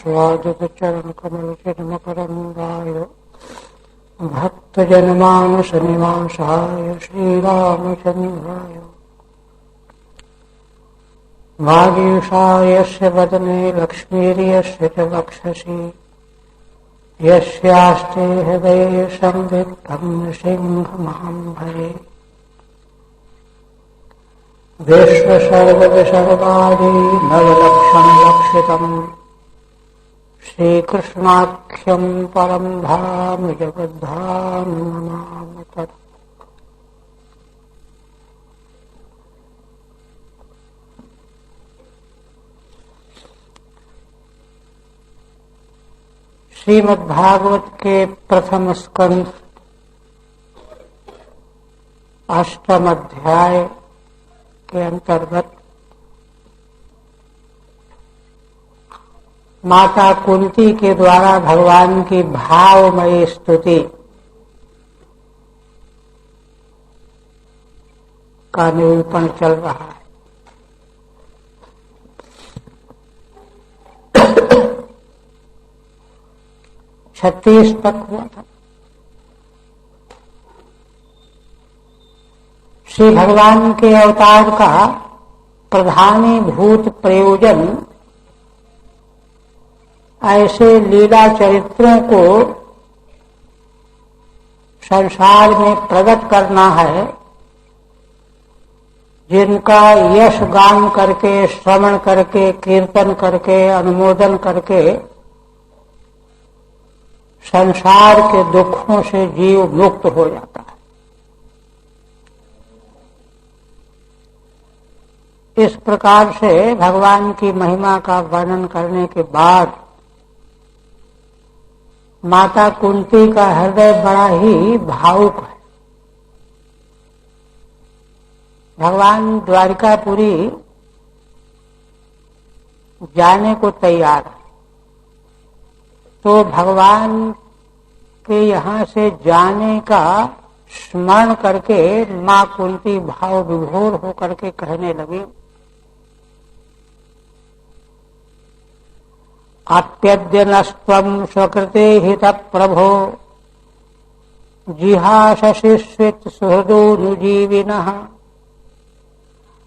स्वादित चरण कमल चिन्मकरंगाय भक्तजनमानस निवासाय श्रीरामचंद्राय वागीशायस्य वदने लक्ष्मीर्यस्य च वक्षसि यस्यास्ते हृदये संवित्तं सिंहमहं भजे। विश्वसर्वविसर्गादि नवलक्षणलक्षितम् श्रीकृष्णाख्यं परं धाम जगद्धाम नमामि तत्। श्रीमद्भागवत के प्रथम स्कंध अष्टम अध्याय के अंतर्गत माता कुंती के द्वारा भगवान की भावमयी स्तुति का निरूपण चल रहा है। छत्तीस तक हुआ था। श्री भगवान के अवतार का प्रधानीभूत प्रयोजन ऐसे लीला चरित्रों को संसार में प्रकट करना है जिनका यश गान करके, श्रवण करके, कीर्तन करके, अनुमोदन करके संसार के दुखों से जीव मुक्त हो जाता है। इस प्रकार से भगवान की महिमा का वर्णन करने के बाद माता कुंती का हृदय बड़ा ही भावुक है। भगवान द्वारिकापुरी जाने को तैयार है, तो भगवान के यहाँ से जाने का स्मरण करके माँ कुंती भाव विभोर होकर के कहने लगी, अप्यद्य नस्त्वं स्वकृते हित प्रभो जिहाससि स्वित् सुहृदोनुजीविनः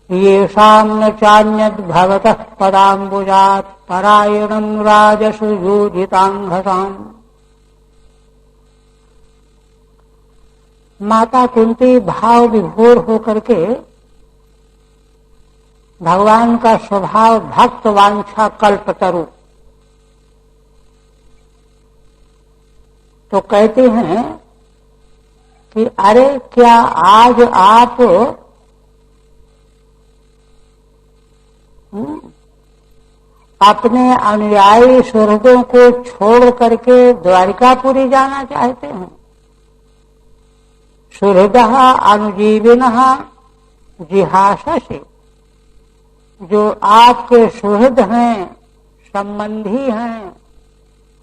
येषां न चान्यद् भवतः पदाम्बुजात् परायणं राजसु योजितांघसाम्। माता कुंती भाव विभोर होकर के भगवान का स्वभाव भक्त वांछा कल्पतरु, तो कहते हैं कि अरे क्या आज आप अपने अनुयायी सुहृदों को छोड़ करके द्वारिकापुरी जाना चाहते हैं? सुहृदः अनुजीविनः जिहाससि, जो आपके सुहृद हैं, संबंधी हैं,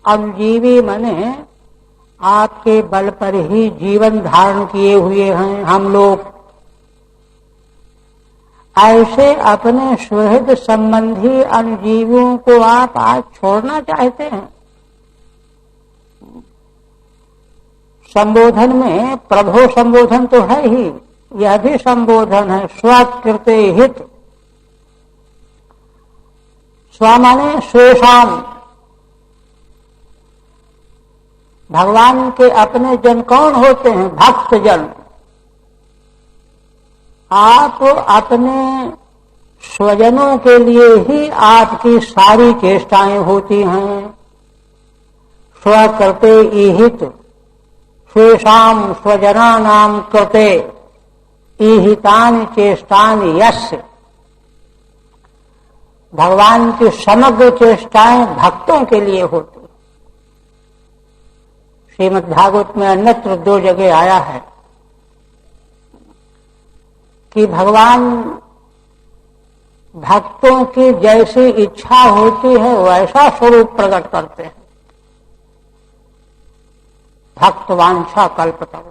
अनुजीवी मने आपके बल पर ही जीवन धारण किए हुए हैं हम लोग, ऐसे अपने सुहृद संबंधी अनुजीवियों को आप आज छोड़ना चाहते हैं? संबोधन में प्रभो संबोधन तो है ही, यह भी संबोधन है। स्वकृते हित, स्व माने स्वेषाम, भगवान के अपने जन कौन होते हैं? भक्त जन। आप अपने स्वजनों के लिए ही आपकी सारी चेष्टाएं होती हैं। स्वकृते ईहित, स्वेषाम स्वजनानां कृते ईहितानि चेष्टानि यस्य। भगवान की समग्र चेष्टाएं भक्तों के लिए होती। श्रीमद्भागवत में अन्यत्र दो जगह आया है कि भगवान भक्तों की जैसी इच्छा होती है वैसा स्वरूप प्रकट करते हैं। भक्त वांछा कल्पतरु।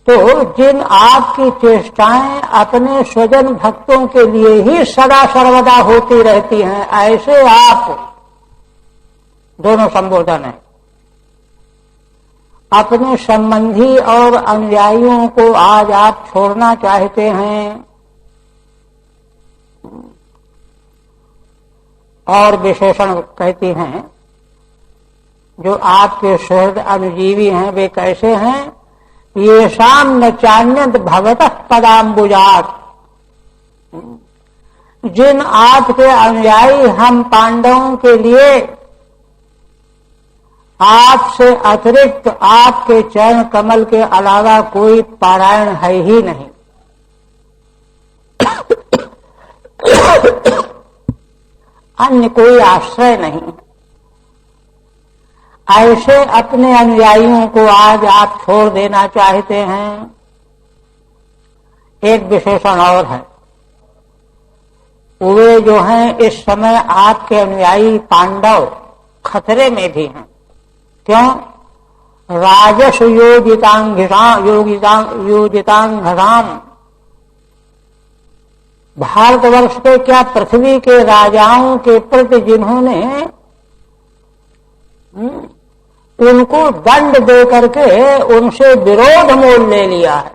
तो जिन आपकी चेष्टाएं अपने स्वजन भक्तों के लिए ही सदा सर्वदा होती रहती हैं, ऐसे आप, दोनों संबोधन है, अपने संबंधी और अनुयायियों को आज आप छोड़ना चाहते हैं। और विशेषण कहती हैं, जो आपके सहृद अनुजीवी हैं वे कैसे हैं? ये शाम न चान्यत भवतः पदाम्बुजात। जिन आपके अनुयायी हम पांडवों के लिए आपसे अतिरिक्त आपके चरण कमल के अलावा कोई पारायण है ही नहीं। अन्य कोई आश्रय नहीं। ऐसे अपने अनुयायियों को आज आप छोड़ देना चाहते हैं। एक विशेषण और है, वे जो हैं इस समय आपके अनुयायी पांडव खतरे में भी हैं। क्यों? राजस योजितांघराम, भारतवर्ष के क्या पृथ्वी के राजाओं के प्रति जिन्होंने उनको दंड दे करके उनसे विरोध मोल ले लिया है,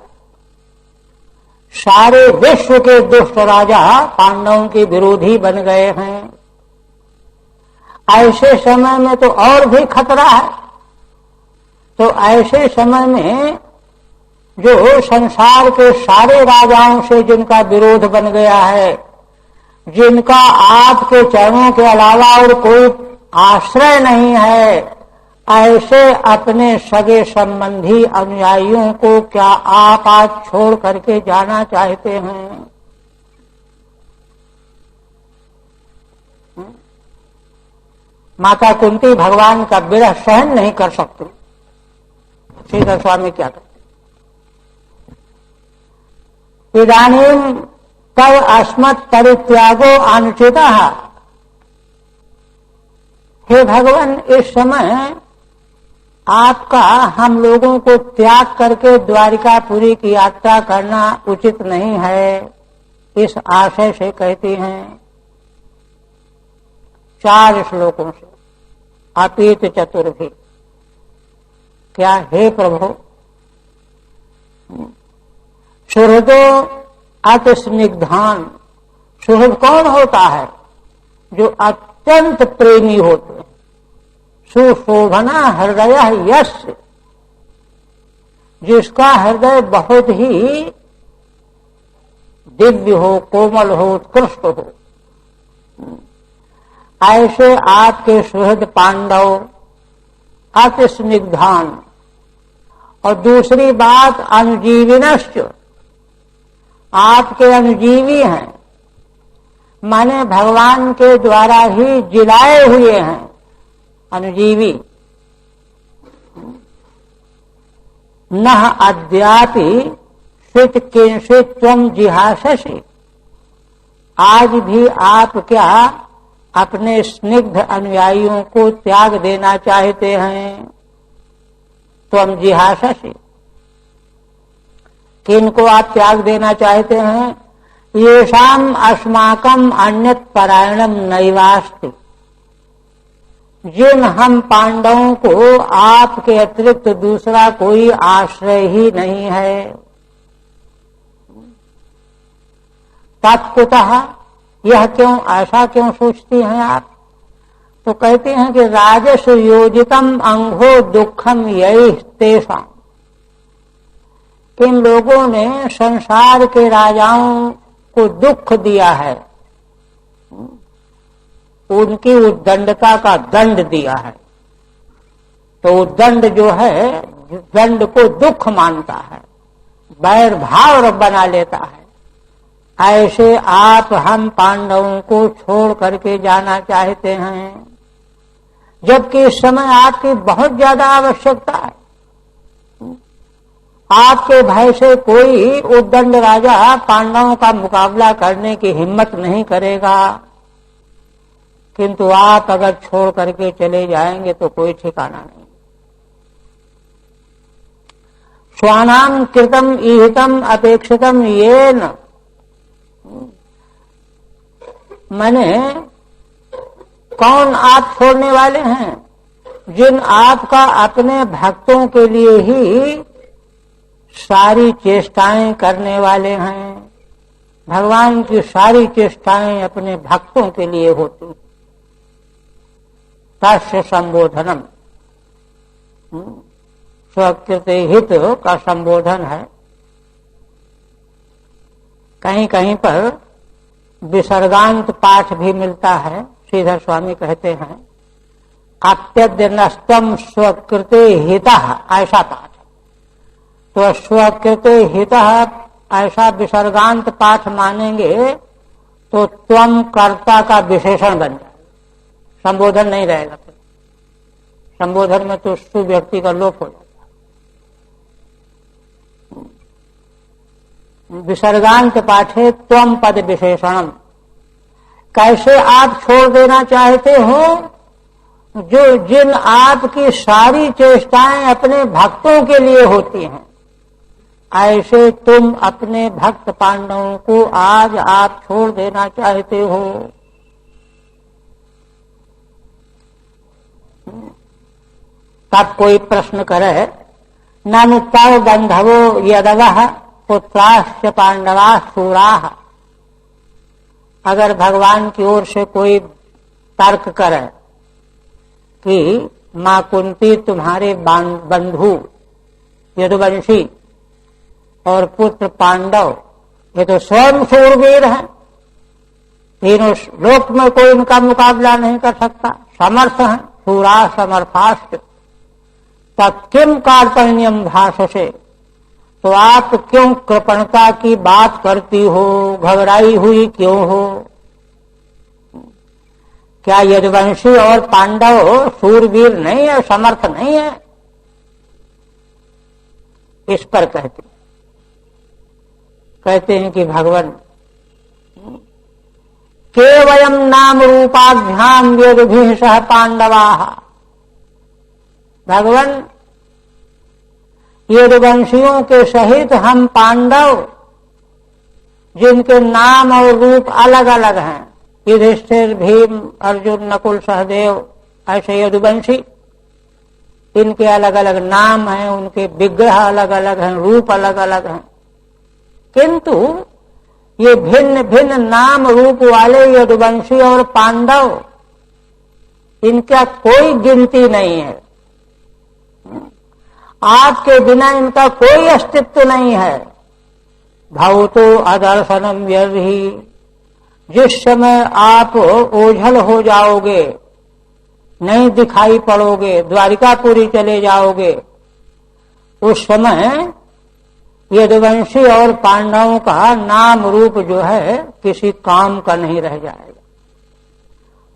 सारे विश्व के दुष्ट राजा पांडवों के विरोधी बन गए हैं। ऐसे समय में तो और भी खतरा है। तो ऐसे समय में जो संसार के सारे राजाओं से जिनका विरोध बन गया है, जिनका आपके चरणों के अलावा और कोई आश्रय नहीं है, ऐसे अपने सगे संबंधी अनुयायियों को क्या आप आज छोड़ करके जाना चाहते हैं? माता कुंती भगवान का विरह सहन नहीं कर सकती। श्रीधर स्वामी क्या कहते? इदानीं तव अस्मत् परित्यागो अनुचितः। हे भगवान, इस समय आपका हम लोगों को त्याग करके द्वारिकापुरी की यात्रा करना उचित नहीं है, इस आशय से कहती हैं 4 श्लोकों से, अपीत चतुर्भी। क्या? हे प्रभु, सुहृदो अति स्निग्धान। सुहृद कौन होता है? जो अत्यंत प्रेमी होते हैं। सुशोभना हृदय यस्य, जिसका हृदय बहुत ही दिव्य हो, कोमल हो, उत्कृष्ट हो। ऐसे आपके सुहृद पांडव अति स्निग्धान। और दूसरी बात, अनुजीविनश्च, आपके अनुजीवी हैं, माने भगवान के द्वारा ही जिलाए हुए हैं अनुजीवी। नह अद्यापि श्रित किंचित त्वं जिहाससि। आज भी आप क्या अपने स्निग्ध अनुयायियों को त्याग देना चाहते हैं? त्वं जिहाससि, किनको आप त्याग देना चाहते हैं? येषाम् अस्माकम् अन्यत् परायणम् नैवास्ति। जिन हम पांडवों को आपके अतिरिक्त दूसरा कोई आश्रय ही नहीं है। तत्कुतः, यह क्यों, ऐसा क्यों सोचती हैं आप? तो कहते हैं कि राजस योजितम अंघो दुखम यही तेषां। किन लोगों ने संसार के राजाओं को दुख दिया है, उनकी उद्दंडता का दंड दिया है। तो उद्दंड जो है, दंड को दुख मानता है, बैर भाव बना लेता है। ऐसे आप हम पांडवों को छोड़ करके जाना चाहते हैं, जबकि इस समय आपकी बहुत ज्यादा आवश्यकता है। आपके भय से कोई उद्दंड राजा पांडवों का मुकाबला करने की हिम्मत नहीं करेगा, किंतु आप अगर छोड़ करके चले जाएंगे तो कोई ठिकाना नहीं। स्वानाम कृतम ईहितम अपेक्षितम येन, माने कौन आप छोड़ने वाले हैं? जिन आपका अपने भक्तों के लिए ही सारी चेष्टाएं करने वाले हैं। भगवान की सारी चेष्टाएं अपने भक्तों के लिए होती। तस्य संबोधनम, स्वकृते हित का संबोधन है। कहीं कहीं पर विसर्गांत पाठ भी मिलता है। श्रीधर स्वामी कहते हैं अत्यद्य नस्तम स्वकृते हितः, ऐसा पाठ। तो स्वकृते हितः ऐसा विसर्गांत पाठ मानेंगे तो त्वम कर्ता का विशेषण बन जाए, संबोधन नहीं रहेगा। फिर संबोधन में तो सु व्यक्ति का लोप हो जाता। विसर्गांत पाठ है त्वम पद विशेषणम। कैसे आप छोड़ देना चाहते हो? जो जिन आपकी सारी चेष्टाएं अपने भक्तों के लिए होती हैं, ऐसे तुम अपने भक्त पांडवों को आज आप छोड़ देना चाहते हो। तब कोई प्रश्न करे, ननु तव बंधवो यदवः पुत्राश्च पांडवा शूराः। अगर भगवान की ओर से कोई तर्क करे कि मां कुंती तुम्हारे बंधु यदुवंशी और पुत्र पांडव ये तो स्वयं शूरवीर हैं, तीनों लोक में कोई इनका मुकाबला नहीं कर सकता, समर्थ हैं, शूरा समर्थाश्च, तब किम कार्पण्यम भाषसे, तो आप क्यों कृपणता की बात करती हो, घबराई हुई क्यों हो? क्या यदुवंशी और पांडव शूरवीर नहीं है, समर्थ नहीं है? इस पर कहते हैं कि भगवान केवयम नाम रूपाभ्याम यदुभिः सह पांडवाः। भगवान यदुवंशियों के सहित हम पांडव, जिनके नाम और रूप अलग अलग हैं, युधिष्ठिर, भीम, अर्जुन, नकुल, सहदेव, ऐसे यदुवंशी, इनके अलग अलग नाम हैं, उनके विग्रह अलग अलग हैं, रूप अलग अलग हैं। किंतु ये भिन्न भिन्न नाम रूप वाले यदुवंशी और पांडव, इनका कोई गिनती नहीं है। आपके बिना इनका कोई अस्तित्व नहीं है। भवतो अदर्शनम व्यर्हि, जिस समय आप ओझल हो जाओगे, नहीं दिखाई पड़ोगे, द्वारिकापुरी चले जाओगे, उस समय यदुवंशी और पांडवों का नाम रूप जो है किसी काम का नहीं रह जाएगा।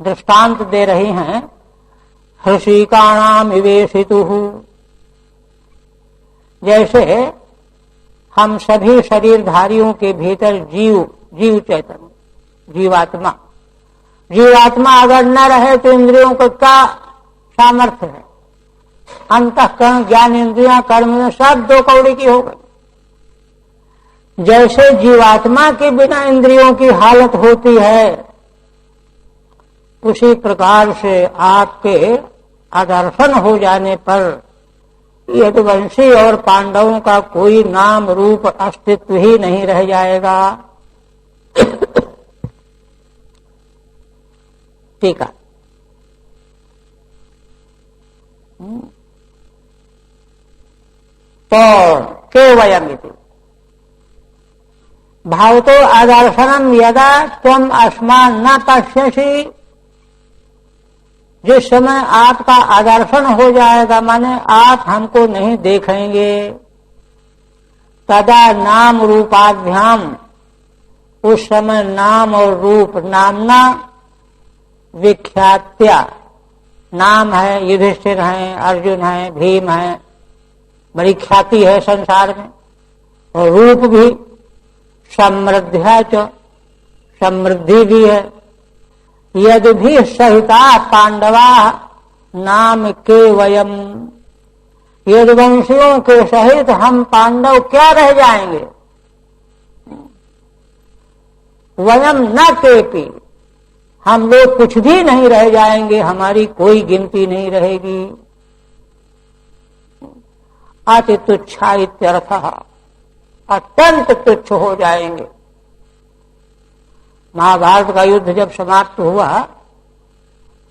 दृष्टांत दे रही हैं, हृषिकाणाम विवेशितुः, जैसे हम सभी शरीरधारियों के भीतर जीव चैतन्य, जीवात्मा अगर न रहे तो इंद्रियों का क्या सामर्थ्य है? अंतःकरण, ज्ञान इंद्रियां, कर्म में सब दो कौड़ी की हो गई। जैसे जीवात्मा के बिना इंद्रियों की हालत होती है, उसी प्रकार से आपके आदर्शन हो जाने पर यदुवंशी और पांडवों का कोई नाम रूप अस्तित्व ही नहीं रह जाएगा। ठीक है। तो केवयमिति भावतो आदर्शनम यदा त्वम अस्मान न पश्यसि, जिस समय आपका आदर्शन हो जाएगा, माने आप हमको नहीं देखेंगे, तदा नाम रूपाभ्याम, उस समय नाम और रूप, नामना विख्यात्या, नाम है, युधिष्ठिर हैं, अर्जुन हैं, भीम हैं, बड़ी ख्याति है संसार में, और रूप भी समृद्ध्या च, समृद्धि भी है। यदि भी सहिता पांडवा नाम केवयम, यदुवंशियों के सहित हम पांडव क्या रह जाएंगे। वयम न केपि, हम लोग कुछ भी नहीं रह जाएंगे, हमारी कोई गिनती नहीं रहेगी। अति तुच्छा इत्यर्थः, अत्यंत तुच्छ हो जाएंगे। महाभारत का युद्ध जब समाप्त हुआ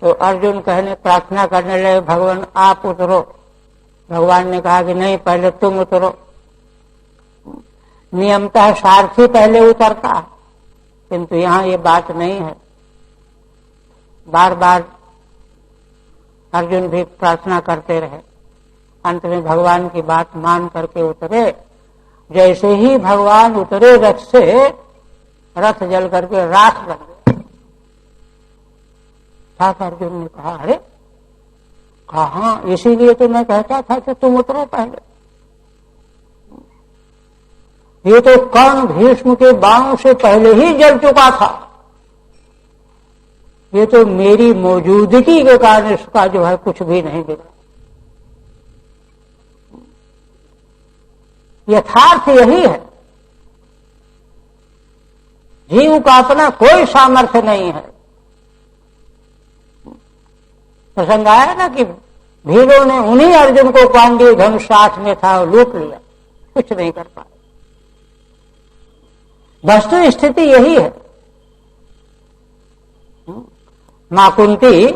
तो अर्जुन प्रार्थना करने लगे, भगवान आप उतरो। भगवान ने कहा कि नहीं, पहले तुम उतरो। नियमतः सारथी पहले उतरता है, किंतु यहां ये बात नहीं है। बार बार अर्जुन भी प्रार्थना करते रहे। अंत में भगवान की बात मान करके उतरे। जैसे ही भगवान उतरे रथ से, रथ जल करके राख बन गया। अर्जुन ने कहा, अरे कहा, इसीलिए तो मैं कहता था कि तुम उतरो पहले। ये तो कर्ण भीष्म के बाणों से पहले ही जल चुका था। ये तो मेरी मौजूदगी के कारण इसका जो है कुछ भी नहीं बिगड़ा। यथार्थ यही है। जीव का अपना कोई सामर्थ्य नहीं है। प्रसंग आया ना कि भीलों ने उन्हीं अर्जुन को पांडव धनुष साथ में था और लूट लिया, कुछ नहीं कर पाए। वस्तु स्थिति यही है। मां कुंती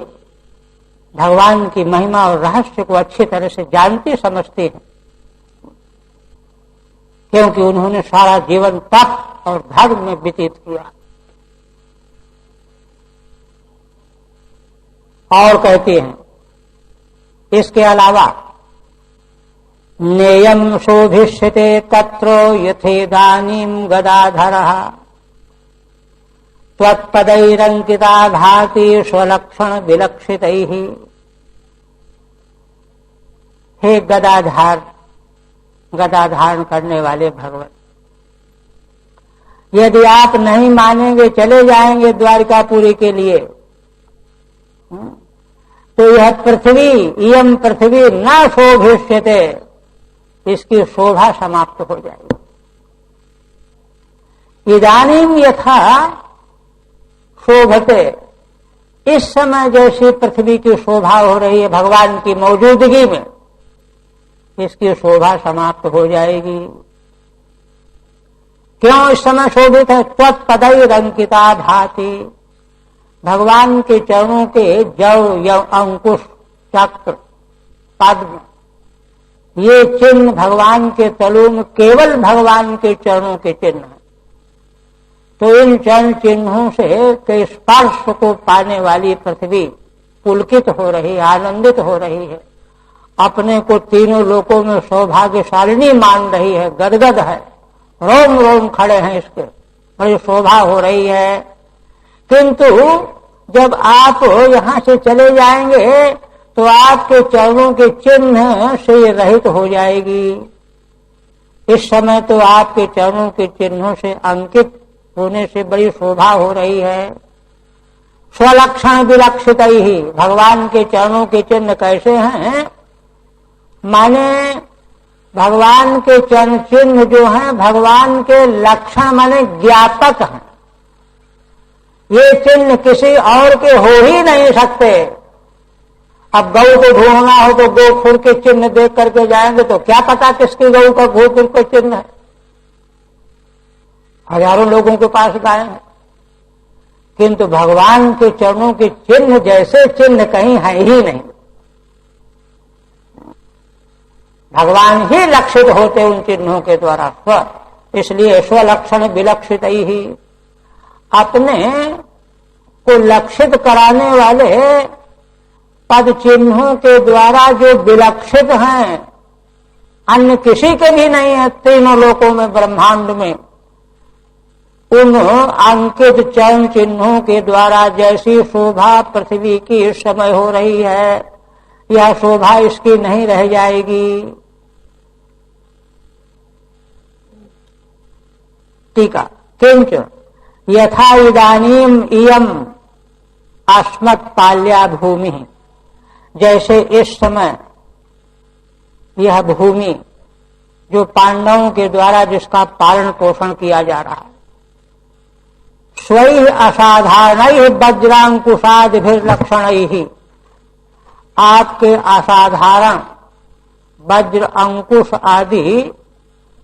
भगवान की महिमा और रहस्य को अच्छी तरह से जानती समझती है, क्योंकि उन्होंने सारा जीवन तप और धर्म में व्यतीत किया। और कहती हैं, इसके अलावा नेयम शोभिष्यते तत्रो यथेदानीम गदाधरः त्वत्पदैरंकिता भाति स्वलक्षण विलक्षितैः। हे गदाधार, गदा धारण करने वाले भगवान, यदि आप नहीं मानेंगे, चले जाएंगे द्वारिकापुरी के लिए, तो यह पृथ्वी, इयम पृथ्वी न शोभिष्यते, इसकी शोभा समाप्त हो जाएगी। इदानीम यथा शोभते, इस समय जैसी पृथ्वी की शोभा हो रही है भगवान की मौजूदगी में, इसकी शोभा समाप्त हो जाएगी। क्यों इस समय शोभित है? त्वत्पदैर अंकिता भाति, भगवान के चरणों के जव अंकुश चक्र पद्म, ये चिन्ह भगवान के तलु में केवल भगवान के चरणों के चिन्ह है। तो इन चरण चिन्हों से के स्पर्श को पाने वाली पृथ्वी पुलकित हो रही, आनंदित हो रही है, अपने को तीनों लोकों में सौभाग्यशालिनी मान रही है, गदगद है, रोम रोम खड़े हैं इसके, बड़ी शोभा हो रही है। किंतु जब आप यहां से चले जाएंगे तो आपके चरणों के चिन्ह से रहित हो जाएगी। इस समय तो आपके चरणों के चिन्हों से अंकित होने से बड़ी शोभा हो रही है। स्वलक्षण विलक्षित ही, भगवान के चरणों के चिन्ह कैसे हैं? माने भगवान के चरण चिन्ह जो हैं, भगवान के लक्षण माने ज्ञापक हैं। ये चिन्ह किसी और के हो ही नहीं सकते। अब गौ को ढूंढना हो तो गोखुर के चिन्ह देख करके जाएंगे तो क्या पता किसकी गौ का गोखुर का चिन्ह है। हजारों लोगों के पास गाय है, किंतु भगवान के चरणों के चिन्ह जैसे चिन्ह कहीं है ही नहीं। भगवान ही लक्षित होते उन चिन्हों के द्वारा स्व, इसलिए स्वलक्षण विलक्षित ही, अपने को लक्षित कराने वाले पद चिन्हों के द्वारा जो विलक्षित हैं, अन्य किसी के भी नहीं है तीनों लोकों में, ब्रह्मांड में। उन अंकित चरण चिन्हों के द्वारा जैसी शोभा पृथ्वी की इस समय हो रही है, यह शोभा इसकी नहीं रह जाएगी। टीका, किंच यथा इदानीम इयम अस्मत् पाल्या भूमि, जैसे इस समय यह भूमि जो पांडवों के द्वारा जिसका पालन पोषण किया जा रहा है, स्वैः असाधारणैः वज्रांकुशादिभिर्लक्षणैः, आपके असाधारण वज्र अंकुश आदि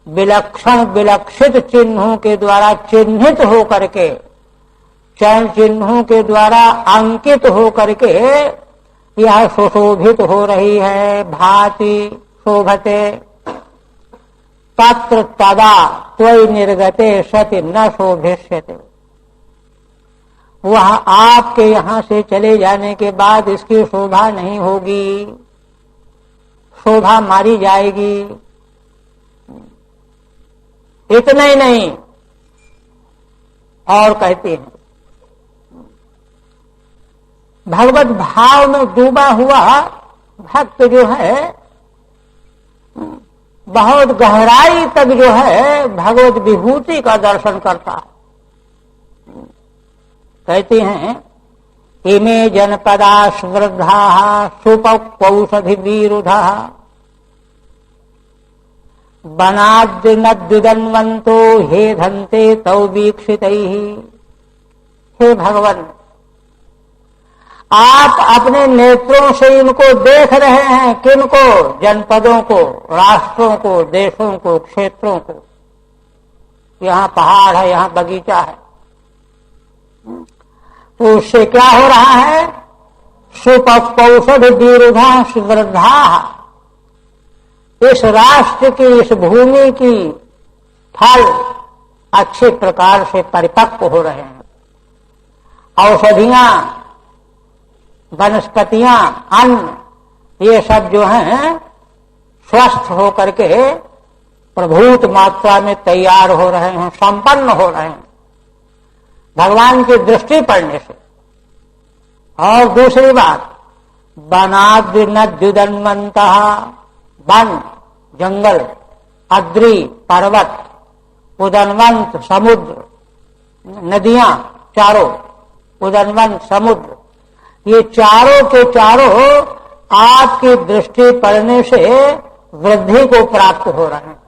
विलक्षण विलक्षित चिन्हों के द्वारा चिन्हित होकर के, चरण चिन्हों के द्वारा अंकित होकर के यह सुशोभित हो रही है। भाति शोभते तत्र तदा त्वयि निर्गते सति न शोभिष्यते, वह आपके यहां से चले जाने के बाद इसकी शोभा नहीं होगी, शोभा मारी जाएगी। इतना ही नहीं, और कहते हैं भगवत भाव में डूबा हुआ भक्त जो है बहुत गहराई तक जो है भगवत विभूति का दर्शन करता है। कहते हैं इमे जनपदा वृद्धा सुपौषधिवीरुधा वनाद्युनद्युदन्वन्तो हे धन्ते तौ वीक्षितैः। हे भगवान, आप अपने नेत्रों से इनको देख रहे हैं। किनको? जनपदों को, राष्ट्रों को, देशों को, क्षेत्रों को। यहाँ पहाड़ है, यहाँ बगीचा है, तो उससे क्या हो रहा है? सुपौषधिवीरुधा वृद्धा, इस राष्ट्र की, इस भूमि की फल अच्छे प्रकार से परिपक्व हो रहे हैं। औषधियां, वनस्पतियां, अन्न, ये सब जो हैं स्वस्थ होकर के प्रभूत मात्रा में तैयार हो रहे हैं, संपन्न हो रहे हैं भगवान की दृष्टि पड़ने से। और दूसरी बात, वनाद्युनद्युदन्वन्तः, वन, जंगल, अद्रि, पर्वत, उदन्वंत, समुद्र, नदियां चारों, उदन्वंत, समुद्र, ये चारों के चारों आपकी दृष्टि पड़ने से वृद्धि को प्राप्त हो रहे हैं।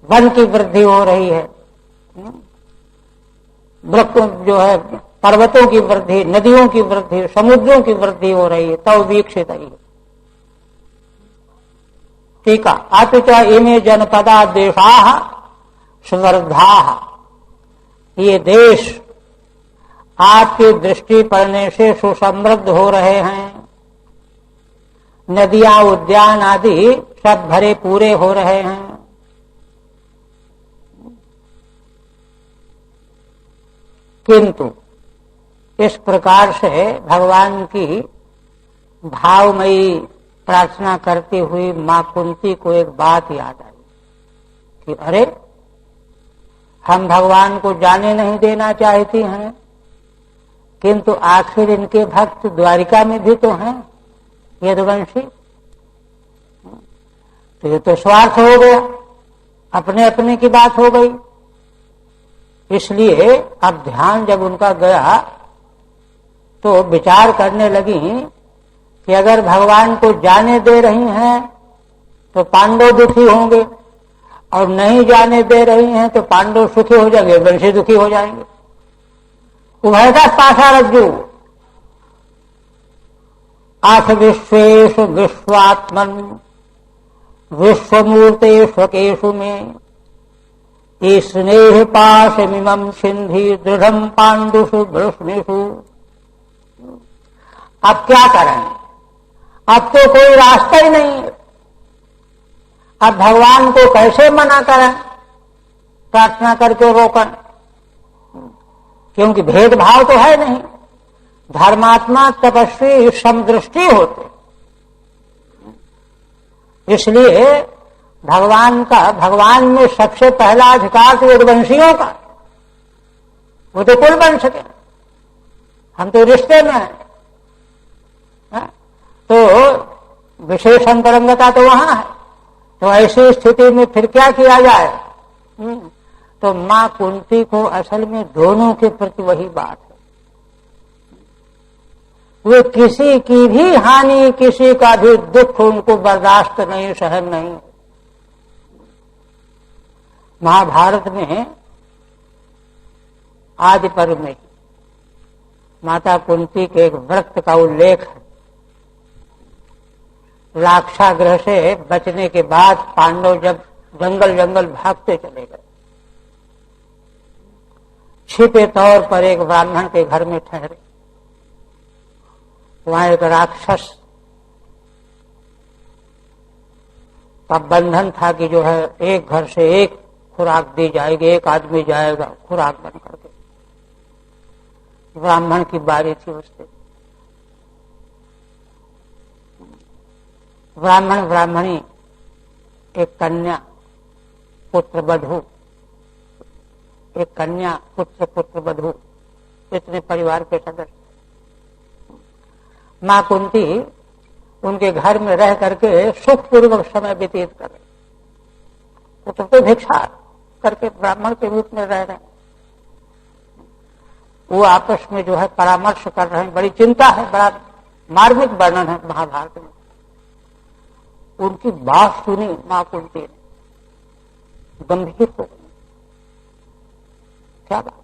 वन की वृद्धि हो रही है, वृक्ष जो है, पर्वतों की वृद्धि, नदियों की वृद्धि, समुद्रों की वृद्धि हो रही है। तौ वीक्षित ही ठीक है। अपिच इमे जनपदा देशाः सुवर्धाः, ये देश आपकी दृष्टि पड़ने से सुसमृद्ध हो रहे हैं। नदियां, उद्यान आदि सब भरे पूरे हो रहे हैं। किंतु इस प्रकार से भगवान की भावमयी प्रार्थना करती हुई मां कुंती को एक बात याद आई कि अरे, हम भगवान को जाने नहीं देना चाहती हैं, किंतु आखिर इनके भक्त द्वारिका में भी तो हैं यदुवंशी, तो ये तो स्वार्थ हो गया, अपने अपने की बात हो गई। इसलिए अब ध्यान जब उनका गया तो विचार करने लगी कि अगर भगवान को जाने दे रही हैं तो पांडव दुखी होंगे, और नहीं जाने दे रही हैं तो पांडव सुखी हो जाएंगे, वंशी दुखी हो जाएंगे। उभयता पाशारज्जु, आठ विश्वेषु विश्वात्मन विश्वमूर्ते स्वकेशु में स्नेह पाशमिमं सिंधि दृढ़ं पांडुषु वृष्णिषु। अब क्या करें? अब तो कोई रास्ता ही नहीं है। अब भगवान को कैसे मना करें, प्रार्थना करके रोकें? क्योंकि भेदभाव तो है नहीं, धर्मात्मा तपस्वी समदृष्टि होते। इसलिए भगवान में सबसे पहला अधिकार तो यदुवंशियों का, वो तो कुल बन सके, हम तो रिश्ते में हैं। तो विशेष अंतरंगता तो वहां है। तो ऐसी स्थिति में फिर क्या किया जाए? तो मां कुंती को असल में दोनों के प्रति वही बात है। वे किसी की भी हानि, किसी का भी दुख उनको बर्दाश्त नहीं, सहन नहीं। महाभारत में आदि पर्व में माता कुंती के एक व्रत का उल्लेख है। लाक्षागृह से बचने के बाद पांडव जब जंगल जंगल भागते चले गए, छिपे तौर पर एक ब्राह्मण के घर में ठहरे। वहां एक राक्षस का बंधन था कि जो है एक घर से एक खुराक दी जाएगी, एक आदमी जाएगा खुराक बन करके। ब्राह्मण की बारी थी उससे। ब्राह्मण ब्राह्मणी, एक कन्या पुत्र वधू, एक कन्या पुत्र पुत्र वधू, इतने परिवार के सदस्य। मां कुंती उनके घर में रह करके सुखपूर्वक समय व्यतीत कर रहे। पुत्र तो भिक्षा करके ब्राह्मण के रूप में रह रहे। वो आपस में जो है परामर्श कर रहे हैं। बड़ी चिंता है, बड़ा मार्मिक वर्णन है महाभारत में। उनकी बात सुनी मां कुंती ने, गंभीर हो गई। क्या बात,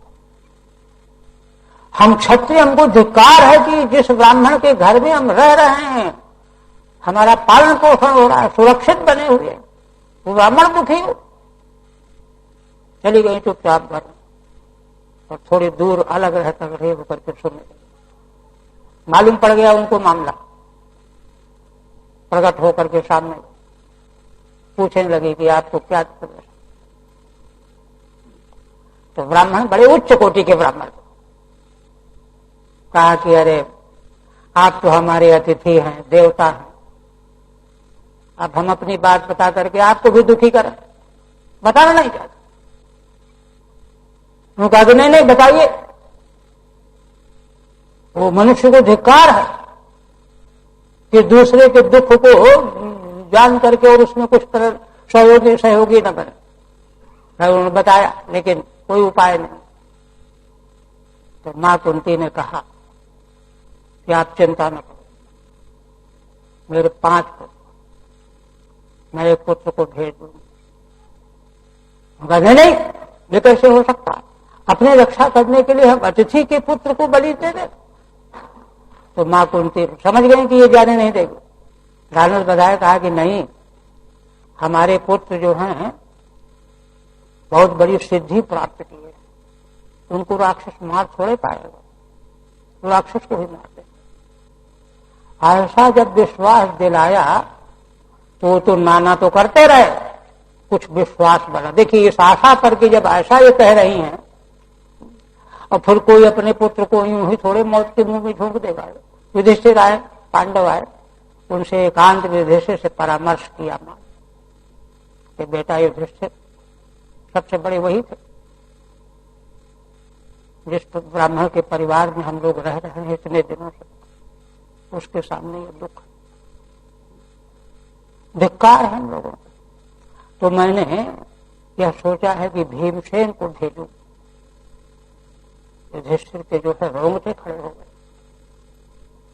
हम क्षत्रिय, हमको धिक्कार है कि जिस ब्राह्मण के घर में हम रह रहे हैं, हमारा पालन पोषण हो रहा है, सुरक्षित बने हुए, वो ब्राह्मण दुखी हो। चली गई चुपचाप घर और थोड़ी दूर अलग रहकर रहे होकर के सुनने। मालूम पड़ गया उनको मामला, प्रकट होकर के सामने पूछने लगी कि आपको क्या कर। तो ब्राह्मण, बड़े उच्च कोटि के ब्राह्मण, कहा कि अरे आप तो हमारे अतिथि हैं, देवता हैं, अब हम अपनी बात बता करके आपको भी दुखी करें, बताना नहीं चाहते। उन्होंने कहा कि नहीं नहीं बताइए। वो मनुष्य को धिक्कार है कि दूसरे के दुख को जान करके और उसमें कुछ सहयोगी न बने। उन्होंने बताया, लेकिन कोई उपाय नहीं। तो मां कुंती ने कहा कि आप चिंता न करो, मेरे 5 पुत्र, मैं एक पुत्र को भेज दूंगी। नहीं नहीं, ये कैसे हो सकता है? अपनी रक्षा करने के लिए हम अतिथि के पुत्र को बलि दे दे। तो मां कुंती समझ गई कि ये जाने नहीं देगी। रानल बधाए कहा कि नहीं, हमारे पुत्र जो हैं बहुत बड़ी सिद्धि प्राप्त की है, उनको राक्षस मार थोड़े पाएगा, तो राक्षस को ही मारते। ऐसा जब विश्वास दिलाया तो नाना तो करते रहे, कुछ विश्वास बना। देखिए, इस आशा पर कि जब ऐसा ये कह रही हैं, और फिर कोई अपने पुत्र को यूं ही थोड़े मौत के मुंह में झोंक देगा। युधिष्ठिर आए, पांडव आए, उनसे एकांत में युधिष्ठिर से परामर्श किया मां कि बेटा युधिष्ठिर, सबसे बड़े वही थे जिस ब्राह्मण के परिवार में हम लोग रह रहे हैं इतने दिनों से, उसके सामने ये दुख, धिक्कार है हम लोगों को। तो मैंने यह सोचा है कि भीमसेन को भेजूं। युधिष्ठिर के जो है रोंगटे खड़े हो गए,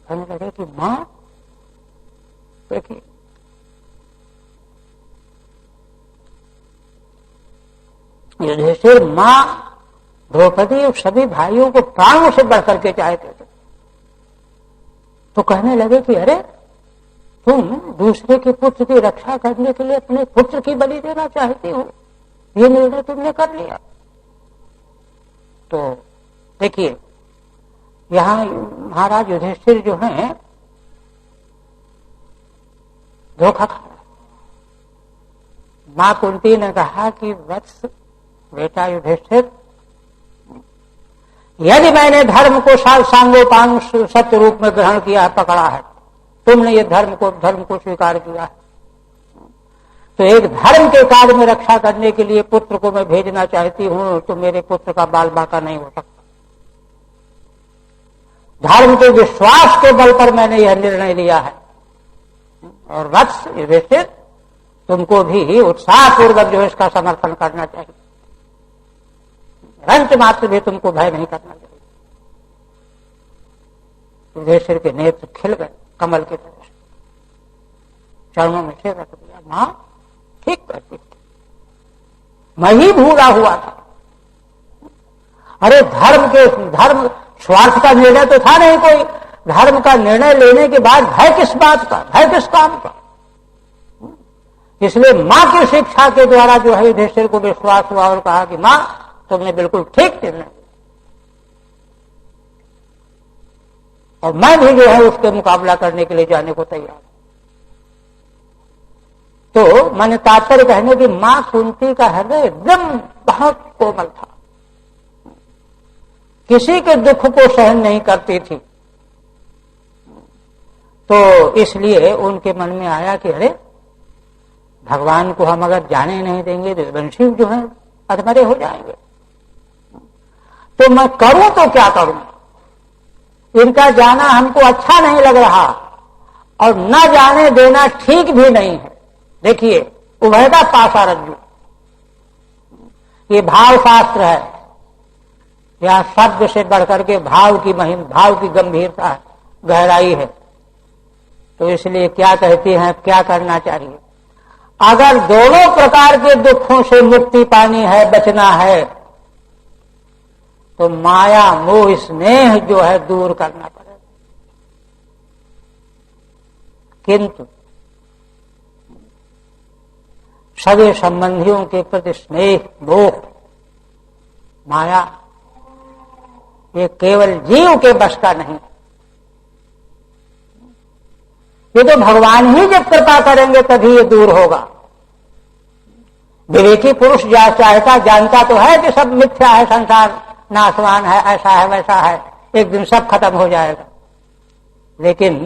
कहने लगे कि मां, देखिए युधिष्ठिर मां द्रौपदी और सभी भाइयों को प्राणों से बढ़कर के चाहते थे। तो कहने लगे कि अरे तुम दूसरे के पुत्र की रक्षा करने के लिए अपने पुत्र की बलि देना चाहती हो, ये निर्णय तुमने कर लिया। तो देखिए, यहां महाराज युधिष्ठिर जो हैं धोखा खा रहे। मां कुंती ने कहा कि वत्स, बेटा युधिष्ठिर, यदि मैंने धर्म को सांगोपांग सत्य रूप में ग्रहण किया है, पकड़ा है, तुमने ये धर्म को स्वीकार किया है, तो एक धर्म के कार्य में रक्षा करने के लिए पुत्र को मैं भेजना चाहती हूं, तो मेरे पुत्र का बाल बाका नहीं हो सकता। धर्म के विश्वास के बल पर मैंने यह निर्णय लिया है। और वत्स युधिष्ठिर, तुमको भी उत्साहपूर्वक जो इसका समर्थन करना चाहिए, रंच मात्र भी तुमको भय नहीं करना चाहिए। युधिष्ठिर के नेत्र खिल गए कमल की तरह से, चरणों में से रख दिया। मां ठीक करती थी, मैं ही भूला हुआ था। अरे धर्म स्वार्थ का निर्णय तो था नहीं कोई, धर्म का निर्णय लेने के बाद भय किस बात का, भय किस काम का। इसलिए मां की शिक्षा के द्वारा जो है युधिष्ठिर को विश्वास हुआ और कहा कि मां तुमने बिल्कुल ठीक निर्णय, और मैं भी जो है उसके मुकाबला करने के लिए जाने को तैयार। तो मैंने तात्पर्य कहने की मां कुंती का हृदय एकदम बहुत कोमल था, किसी के दुख को सहन नहीं करती थी। तो इसलिए उनके मन में आया कि अरे भगवान को हम अगर जाने नहीं देंगे तो वंशी जो है अधमरे हो जाएंगे, तो मैं करूं तो क्या करूं, इनका जाना हमको अच्छा नहीं लग रहा और न जाने देना ठीक भी नहीं है। देखिए उभयता पासा रज्जु, ये भाव शास्त्र है, यहां शब्द से बढ़कर के भाव की महिमा, भाव की गंभीरता है, गहराई है। तो इसलिए क्या कहती हैं, क्या करना चाहिए। अगर दोनों प्रकार के दुखों से मुक्ति पानी है, बचना है, तो माया मोह स्नेह जो है दूर करना पड़ेगा। किंतु सगे संबंधियों के प्रति स्नेह मोह माया ये केवल जीव के बस का नहीं, ये तो भगवान ही जब कृपा करेंगे तभी ये दूर होगा। विवेकी पुरुष चाहता जानता तो है कि सब मिथ्या है, संसार नाशवान है, ऐसा है वैसा है, एक दिन सब खत्म हो जाएगा, लेकिन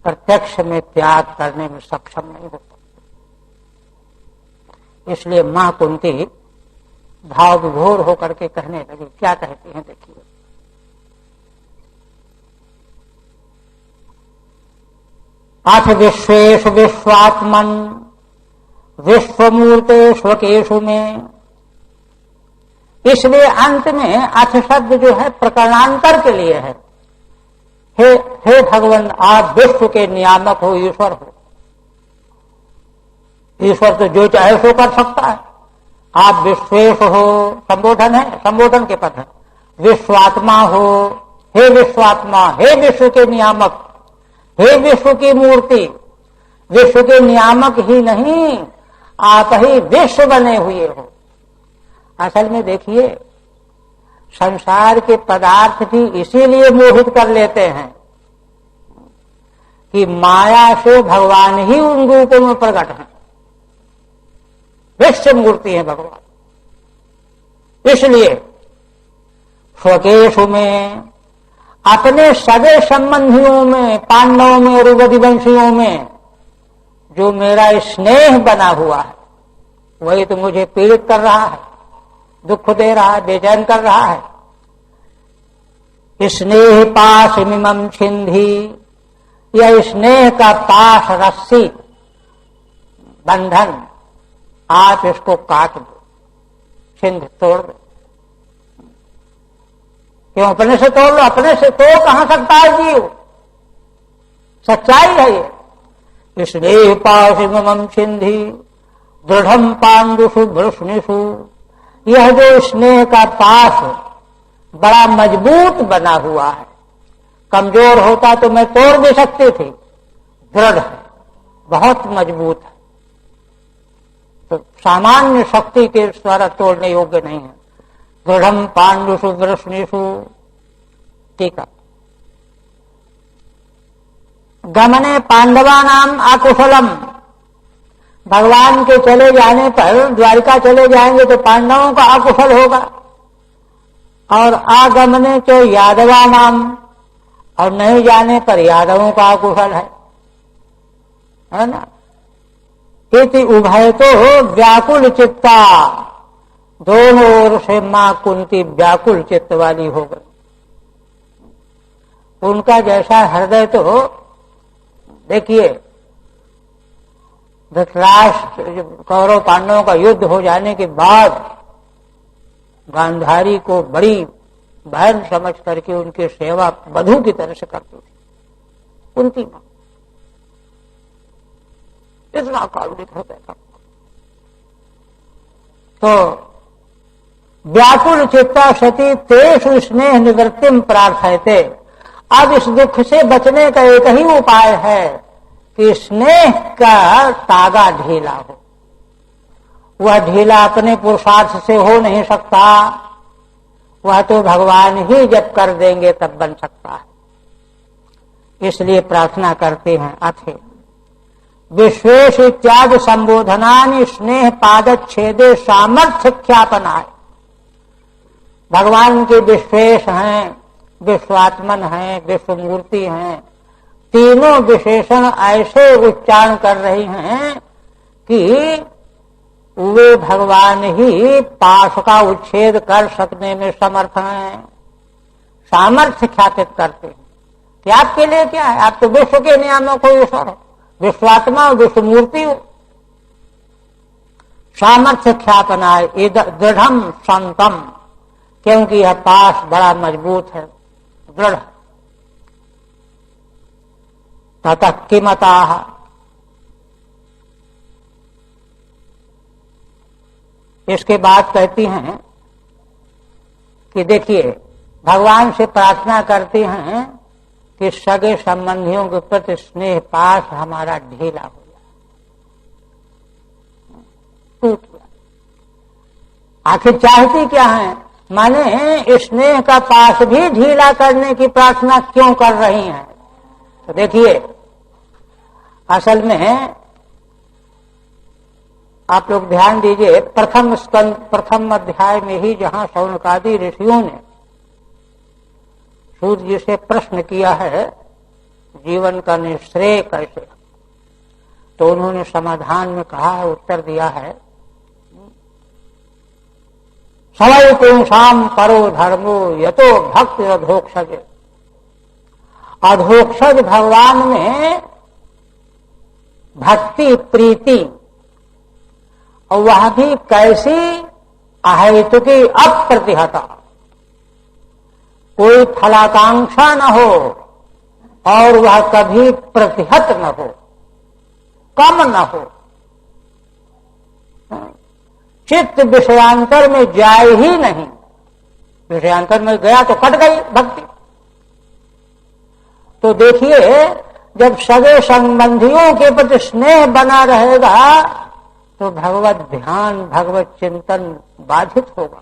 प्रत्यक्ष में त्याग करने में सक्षम नहीं होता। इसलिए मां कुंती भाव विभोर होकर के कहने लगी, क्या कहती हैं देखिए। अथ विश्वेषु विश्वात्मन विश्वमूर्ते स्वकेशु में। इसलिए अंत में अथ शब्द जो है प्रकरणांतर के लिए है। हे भगवान, आप विश्व के नियामक हो, ईश्वर हो। ईश्वर तो जो चाहे सो कर सकता है। आप विश्वेश हो, संबोधन है, संबोधन के पद है। विश्वात्मा हो, हे विश्वात्मा, हे विश्व के नियामक, हे विश्व की मूर्ति। विश्व के नियामक ही नहीं, आप ही विश्व बने हुए हो। असल में देखिए, संसार के पदार्थ भी इसीलिए मोहित कर लेते हैं कि माया से भगवान ही उन रूपों में प्रकट हैं, विश्व मूर्ति है भगवान। इसलिए स्वकेशु में, अपने सगे संबंधियों में, पांडवों में, रघुवंशियों में जो मेरा स्नेह बना हुआ है, वही तो मुझे पीड़ित कर रहा है, दुख दे रहा है, बेचैन कर रहा है। स्नेह पाश मिमम छिंधी, यह स्नेह का पाश, रस्सी, बंधन, आप इसको काट दो, छिंद, तोड़ दो। क्यों अपने से तोड़ लो, अपने से तोड़ कहां सकता है जीव, सच्चाई है ये। स्नेह पाश मिमम छिंधी दृढ़म पांडुषु भृष्णिषु, यह जो स्नेह का पाश बड़ा मजबूत बना हुआ है, कमजोर होता तो मैं तोड़ भी सकती थी, दृढ़ है, बहुत मजबूत है, तो सामान्य शक्ति के द्वारा तोड़ने योग्य नहीं है। दृढ़म पांडुषु वृष्णिषु। ठीक है। गमने पांडवानाम अकुशलम, भगवान के चले जाने पर, द्वारिका चले जाएंगे तो पांडवों का अकुशल होगा। और आगमने तो यादवा नाम, और नहीं जाने पर यादवों का अकुशल है ना। इति उभय तो व्याकुल चित्ता, दोनों ओर से मां कुंती व्याकुल चित्त वाली हो गई। उनका जैसा हृदय तो देखिए, धृतराष्ट्र कौरव पांडवों का युद्ध हो जाने के बाद गांधारी को बड़ी बहन समझ करके उनकी सेवा वधू की तरह से करती थी कुंती मां। इतना कारुणिक हृदय था। तो व्याकुल चित्ता सती तेषु स्नेह निवृत्तिम प्रार्थयते। अब इस दुख से बचने का एक ही उपाय है कि स्नेह का तागा ढीला हो। वह ढीला अपने पुरुषार्थ से हो नहीं सकता, वह तो भगवान ही जब कर देंगे तब बन सकता है। इसलिए प्रार्थना करते हैं। अथे विश्वेश इत्यादि संबोधनानि स्नेह पादच्छेदे सामर्थ्य ख्यापनाय। भगवान के विश्वेश हैं, विश्वात्मन हैं, विश्वमूर्ति हैं, तीनों विशेषण ऐसे उच्चारण कर रही हैं कि वे भगवान ही पाश का उच्छेद कर सकने में समर्थ हैं, सामर्थ्य ख्यापित करते हैं कि आपके लिए क्या है, आप तो विश्व के नियामक हो, ईश्वर हो, विश्वात्मा हो, विश्वमूर्ति हो। सामर्थ्य ख्यापनाय दृढ़ संतम, क्योंकि यह पाश बड़ा मजबूत है, दृढ़। ततः किमताः, इसके बाद कहती हैं कि देखिए भगवान से प्रार्थना करती हैं कि सगे संबंधियों के प्रति स्नेह पाश हमारा ढीला हो जाए, टूट जाए। आखिर चाहती क्या है, माने स्नेह का पाश भी ढीला करने की प्रार्थना क्यों कर रही हैं? तो देखिए असल में आप लोग ध्यान दीजिए, प्रथम स्कंद प्रथम अध्याय में ही जहां शौनकादि ऋषियों ने सूर्य जी से प्रश्न किया है जीवन का निश्रेय कैसे, तो उन्होंने समाधान में कहा है, उत्तर दिया है, सवै पुंसाम परो धर्मो यतो भक्ति अधोक्षज। अधोक्षज भगवान में भक्ति प्रीति, और वह भी कैसी अहेतुकी अप्रतिहता, कोई फलाकांक्षा न हो और वह कभी प्रतिहत न हो, कम न हो, चित्त विषयांतर में जाए ही नहीं। विषयांतर में गया तो कट गई भक्ति। तो देखिए जब सगे संबंधियों के प्रति स्नेह बना रहेगा तो भगवत ध्यान भगवत चिंतन बाधित होगा,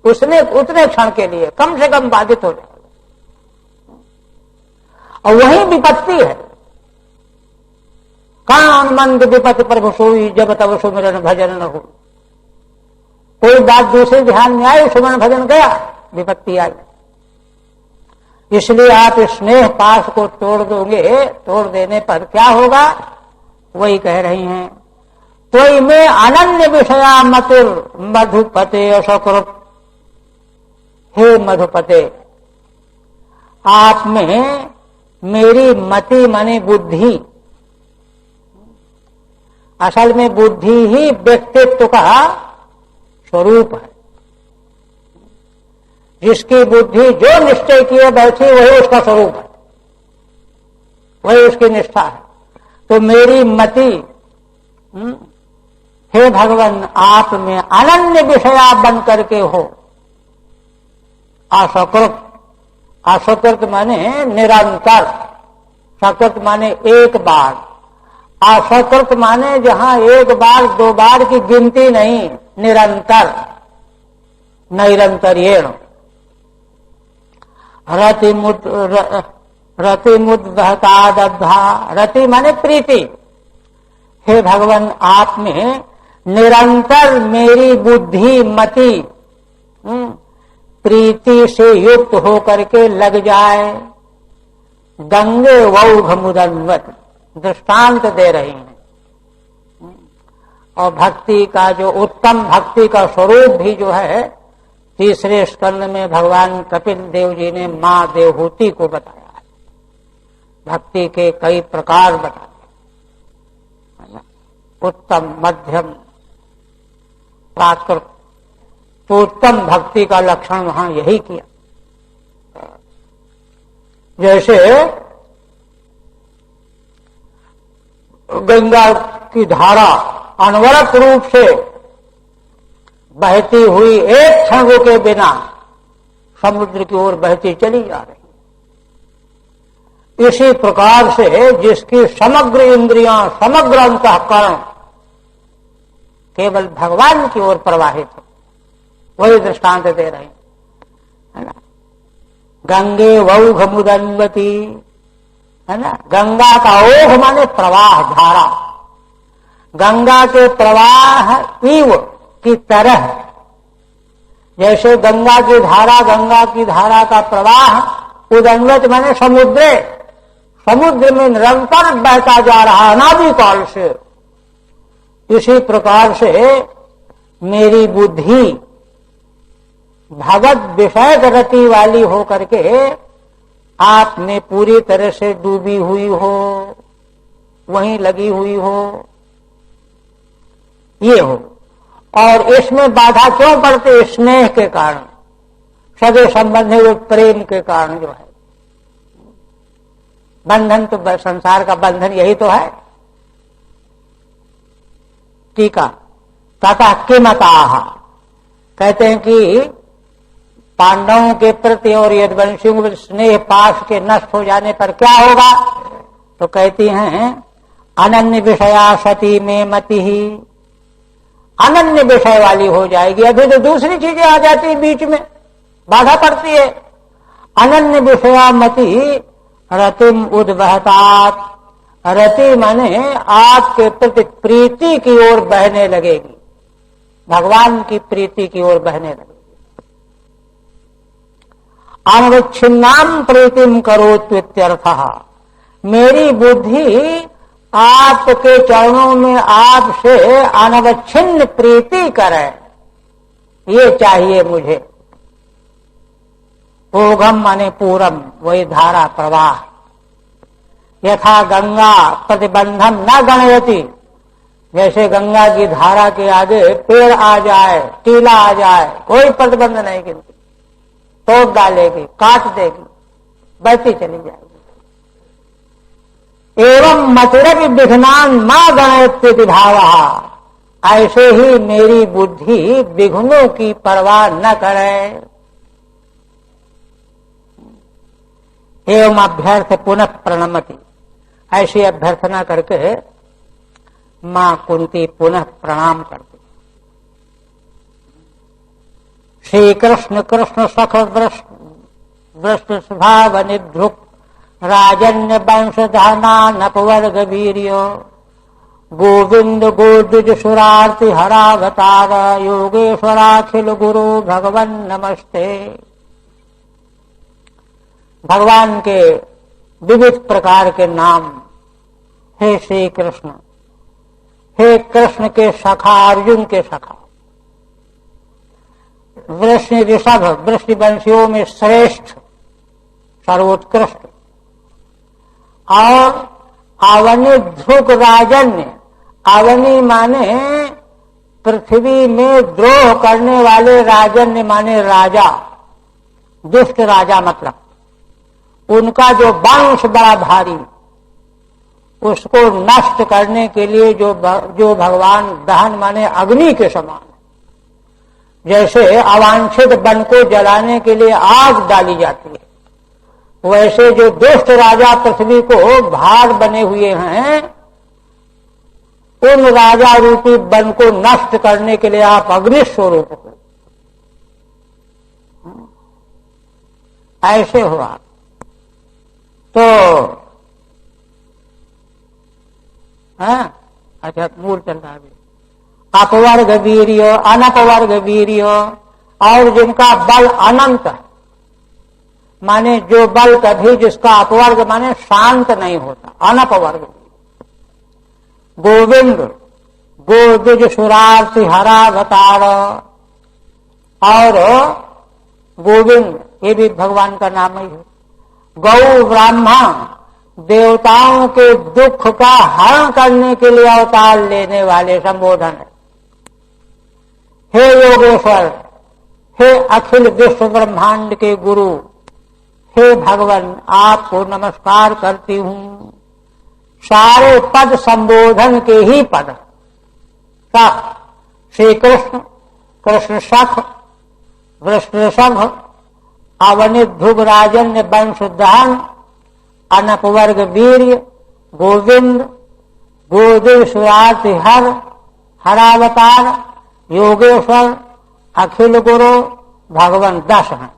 उसने उतने क्षण के लिए कम से कम बाधित हो जाएगा। और वही विपत्ति है, कान मंद विपत्ति प्रभु सोई जब तब सुमिरन भजन न हो। कोई बात दूसरे ध्यान में आई, सुमिरन भजन गया, विपत्ति आई। इसलिए आप स्नेह पाश को तोड़ दोगे, तोड़ देने पर क्या होगा, वही कह रही हैं, तो में अनन्य विषया मतिल मधुपते असकृत। हे मधुपते, आप में मेरी मति माने बुद्धि, असल में बुद्धि ही व्यक्तित्व का स्वरूप है। जिसकी बुद्धि जो निश्चय किए बैठी वही उसका स्वरूप है, वही उसकी निष्ठा है। तो मेरी मति, हे भगवान, आप में अनन्य विषया बन करके हो। असकृत, असकृत माने निरंतर, सकृत माने एक बार, असकृत माने जहां एक बार दो बार की गिनती नहीं, निरंतर, नैरंतर्येण। रतिमुद्दहतादब्धा, रति माने प्रीति। हे भगवान, आप में निरंतर मेरी बुद्धि मति प्रीति से युक्त होकर के लग जाए। गंगे वौघ मुदन्वत, दृष्टांत दे रही हैं। और भक्ति का जो उत्तम भक्ति का स्वरूप भी जो है, तीसरे स्कंद में भगवान कपिल देव जी ने मां देवहूति को बताया है। भक्ति के कई प्रकार बताए, उत्तम, मध्यम, प्राकृत, तो उत्तम भक्ति का लक्षण वहां यही किया। जैसे गंगा की धारा अनवरत रूप से बहती हुई एक क्षण रुके बिना समुद्र की ओर बहती चली जा रही, इसी प्रकार से जिसकी समग्र इंद्रियां, समग्र अंतःकरण केवल भगवान की ओर प्रवाहित हो, वही दृष्टांत दे रहे हैं, है ना। गंगे वौघ मुदन्वती, है ना। गंगा का ओघ माने प्रवाह, धारा। गंगा के प्रवाह इव की तरह, जैसे गंगा की धारा का प्रवाह उदन्वत माने समुद्र, समुद्र में निरंतर बहता जा रहा अनादिकाल से, इसी प्रकार से मेरी बुद्धि भगवत विषय रति वाली होकर के आप में पूरी तरह से डूबी हुई हो, वहीं लगी हुई हो, ये हो। और इसमें बाधा क्यों पड़ती? स्नेह के कारण, सगे संबंधी हुए प्रेम के कारण जो है। बंधन तो संसार का बंधन यही तो है। टीका तथा किमताः, कहते हैं कि पांडवों के प्रति और यदुवंशियों के स्नेह पाश के नष्ट हो जाने पर क्या होगा? तो कहती हैं अनन्य विषया सती में मति ही, अनन्य विषय वाली हो जाएगी। अभी तो दूसरी चीजें आ जाती है बीच में, बाधा पड़ती है। अनन्य विषया मति रतिम उद्वहतात, रति माने आपके प्रति प्रीति की ओर बहने लगेगी, भगवान की प्रीति की ओर बहने लगेगी। अनवच्छिन्नाम प्रीतिम करोत्वित्यर्थः, मेरी बुद्धि आपके चरणों में आपसे अनवच्छिन्न प्रीति करे, ये चाहिए मुझे। ओघम माने पूरम, वही धारा प्रवाह। यथा गंगा प्रतिबंधम न गणयति, जैसे गंगा की धारा के आगे पेड़ आ जाए, टीला आ जाए, कोई प्रतिबंध नहीं गिनती, तोड़ डालेगी, काट देगी, बहती चली जाएगी। एवं मतिरपि विघ्नान मा गणयत्यति भावः, ऐसे ही मेरी बुद्धि विघ्नों की परवाह न करे। एवं अभ्यर्थ पुनः प्रणमति, ऐसी अभ्यर्थना करके मां कुंती पुनः प्रणाम करती। श्री कृष्ण कृष्ण सख वृष्ट स्वभाव निधृक राजन्य वंशधना नपवर्ग वीर्यो गोविंद गोद्विज सुरार्ति हरावतार योगेश्वराखिल गुरु भगवन नमस्ते। भगवान के विविध प्रकार के नाम, हे श्री कृष्ण, हे कृष्ण के सखा, अर्जुन के सखा, वृष्णि ऋषभ, वृष्णि वंशियों में श्रेष्ठ, सर्वोत्कृष्ट, और आवनी ध्रुक राजन्य, आवनी माने पृथ्वी में द्रोह करने वाले, राजन्य माने राजा, दुष्ट राजा, मतलब उनका जो वंश बड़ा भारी, उसको नष्ट करने के लिए जो भगवान दहन माने अग्नि के समान, जैसे अवांछित वन को जलाने के लिए आग डाली जाती है, वैसे जो दुष्ट राजा पृथ्वी को भाग बने हुए हैं, उन राजा रूपी वन को नष्ट करने के लिए आप अग्नि स्वरूप हो, ऐसे हो आप। तो अच्छा, मूल चल रहा है। अपवर्ग वीर्य, अनपवर्ग वीर्य, और जिनका बल अनंत, माने जो बल कभी, जिसका अपवर्ग माने शांत नहीं होता, अनपवर्ग। गोविंद गोद्विज सुरार्ति हरावतार, और गोविंद ये भी भगवान का नाम ही है। गौ ब्राह्मण, देवताओं के दुख का हरण करने के लिए अवतार लेने वाले संबोधन है। हे योगेश्वर, हे अखिल विश्व ब्रह्मांड के गुरु, हे भगवान, आपको नमस्कार करती हूं। सारे पद संबोधन के ही पद, श्री कृष्ण, कृष्ण सख, वृषभ, अवनित ध्रुवराजन्य वंशोद्धान, अनपवर्ग वीर्य, गोविंद, गोदेव सुराति हर, हरावतार, योगेश्वर, अखिल गुरु, भगवान 10 हैं।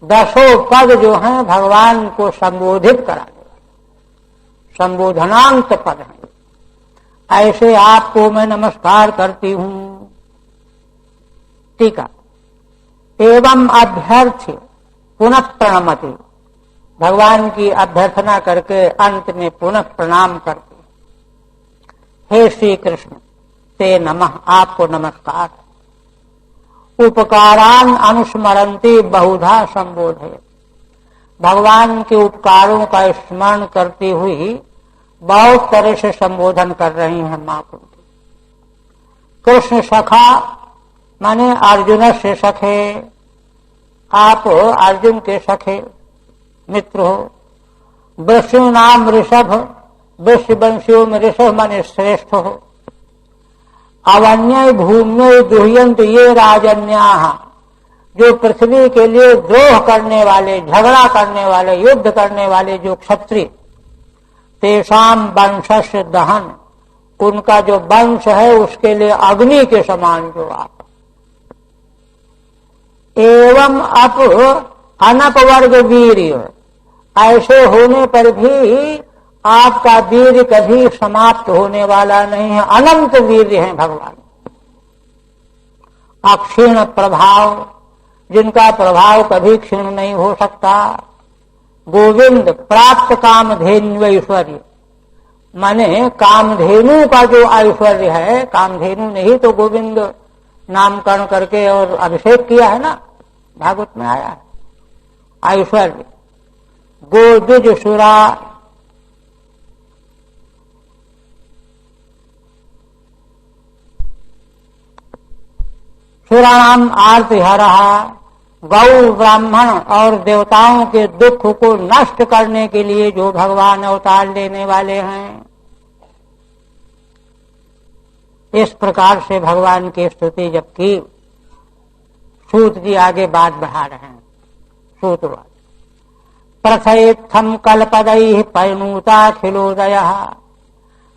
10 पद जो हैं भगवान को संबोधित कराने वाले संबोधनांत पद हैं। ऐसे आपको मैं नमस्कार करती हूं। टीका, एवं अभ्यर्थी पुनः प्रणमति, भगवान की अभ्यर्थना करके अंत में पुनः प्रणाम करते, हे श्री कृष्ण, ते नमः, आपको नमस्कार। उपकारान अनुस्मरन्ति बहुधा संबोधे, भगवान के उपकारों का स्मरण करती हुई बहुत तरह से संबोधन कर रही हैं मां कुंती। कृष्ण सखा माने अर्जुन से सखे, आप अर्जुन के सखे मित्र हो। वृषु नाम ऋषभ, वृषवंशियों में ऋषभ माने श्रेष्ठ हो। अवन्य भूम्य दुह्यंत ये राजन्याः, जो पृथ्वी के लिए द्रोह करने वाले, झगड़ा करने वाले, युद्ध करने वाले जो क्षत्रिय, तेषाम वंशस्य दहन, उनका जो वंश है उसके लिए अग्नि के समान जो आप। एवं अप अनपवर्ग वीर्य, ऐसे होने पर भी आपका वीर्य कभी समाप्त होने वाला नहीं है, अनंत वीर्य है भगवान। अक्षीण प्रभाव, जिनका प्रभाव कभी क्षीण नहीं हो सकता। गोविंद प्राप्त कामधेनु ऐश्वर्य, माने कामधेनु का जो ऐश्वर्य है, कामधेनु ने ही तो गोविंद नामकरण करके और अभिषेक किया है ना, भागवत में आया है। ऐश्वर्य गोद्विज सुरा, सुराणाम आरती हरहा, गौ ब्राह्मण और देवताओं के दुख को नष्ट करने के लिए जो भगवान अवतार लेने वाले हैं। इस प्रकार से भगवान की स्तुति जब की, सूत जी आगे बात बढ़ा रहे हैं। सूतवाद, प्रथयेत्थम कल्पदैः परिणूताखिलोदयः,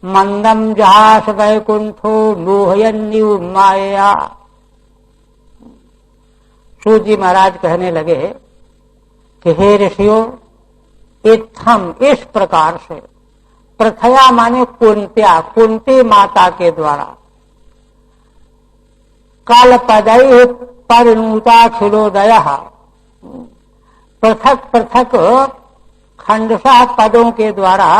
मंदम जहास वैकुंठो मोहयन्यु माया। सूत जी महाराज कहने लगे कि हे ऋषियों, इत्थम इस प्रकार से, प्रथया माने कुंत्या, कुंती माता के द्वारा, कल्पदैः परिणूताखिलोदयः, पृथक पृथक खंडशः पदों के द्वारा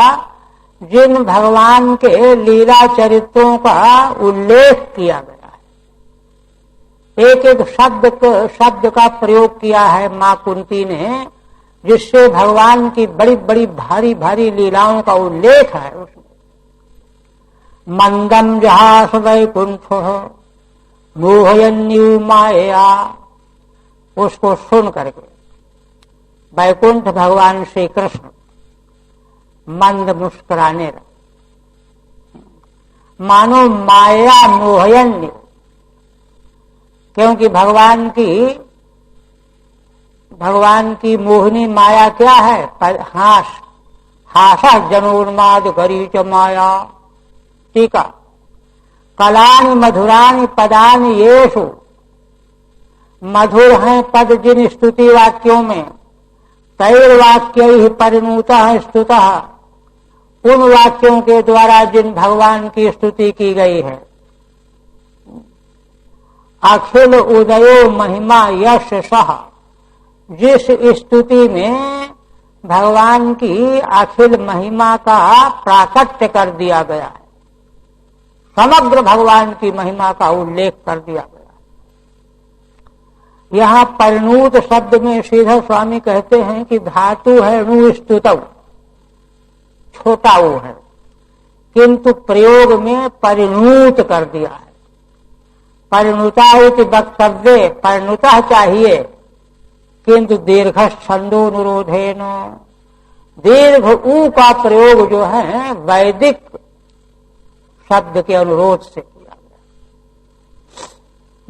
जिन भगवान के लीला चरित्रों का उल्लेख किया गया है, एक एक शब्द का प्रयोग किया है मां कुंती ने, जिससे भगवान की बड़ी बड़ी भारी भारी लीलाओं का उल्लेख है उसमें। मंदम जहास वैकुंठो मोहयन्यु माया, उसको सुन करके वैकुंठ भगवान श्री कृष्ण मंद मुस्कुराने लगे, मानो माया मोहयन्य, क्योंकि भगवान की मोहिनी माया क्या है? हास, हासा जनोन्माद गरीच माया। टीका, कलानि मधुरानि पदानि येषु, मधुर हैं पद जिन स्तुति वाक्यों में, तैर्वाक्यैः परिणूतः स्तुतः, उन वाक्यों के द्वारा जिन भगवान की स्तुति की गई है। अखिल उदयो महिमा यश सह, जिस स्तुति में भगवान की अखिल महिमा का प्राकट्य कर दिया गया है, समग्र भगवान की महिमा का उल्लेख कर दिया गया। यहाँ परिणूत शब्द में श्रीधर स्वामी कहते हैं कि धातु है णु स्तुतौ, छोटा वो है, किंतु प्रयोग में परिणूत कर दिया है। परिणुता इति वक्तव्ये, परिणुता चाहिए किंतु दीर्घ छंदोनुरोधेन, दीर्घ ऊ का प्रयोग जो है वैदिक शब्द के अनुरोध से किया गया।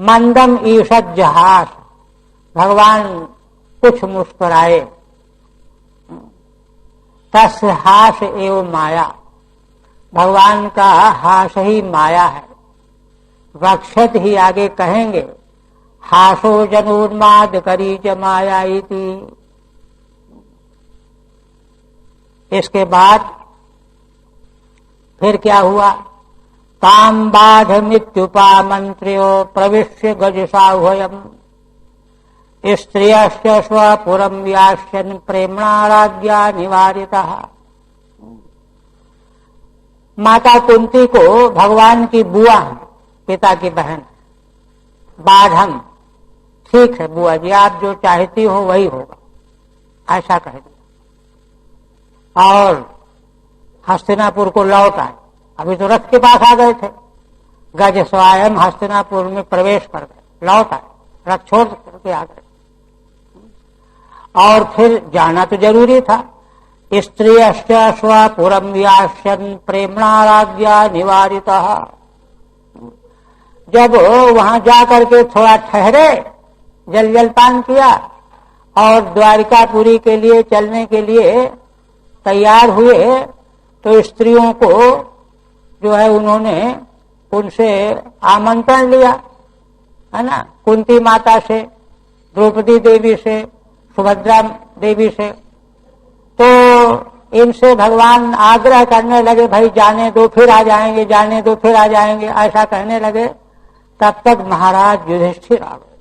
मंदम ईषद जहास, भगवान कुछ मुस्कुराए। तस् हास एवं माया, भगवान का हास ही माया है। वक्षत ही आगे कहेंगे, हासो जनोन्माद करी च माया इति। इसके बाद फिर क्या हुआ? ताम बाध मित्युपामंत्र्यो प्रविश्य गजसाह्वयम्, स्त्रियश्च स्वपुरं व्यास्यन् प्रेम्णा राज्ञा निवारितः। माता कुंती को भगवान की बुआ है, पिता की बहन। बाढ़म, ठीक है बुआ जी, आप जो चाहती हो वही होगा, ऐसा कह दिया। और हस्तिनापुर को लौट आए। अभी तो रथ के पास आ गए थे। गज स्वयं हस्तिनापुर में प्रवेश कर गए, लौट आए, रथ छोड़ करके आ गए। और फिर जाना तो जरूरी था। स्त्रियश्च स्वपुरं व्यास्यन् प्रेम्णा राज्ञा निवारितः। जब वहां जाकर के थोड़ा ठहरे, जलपान किया और द्वारिकापुरी के लिए चलने के लिए तैयार हुए, तो स्त्रियों को जो है उन्होंने उनसे आमंत्रण लिया, है ना, कुंती माता से, द्रौपदी देवी से, सुभद्रा देवी से। तो इनसे भगवान आग्रह करने लगे, भाई जाने दो फिर आ जाएंगे, जाने दो फिर आ जाएंगे, ऐसा कहने लगे। तब तक महाराज युधिष्ठिर आ गए।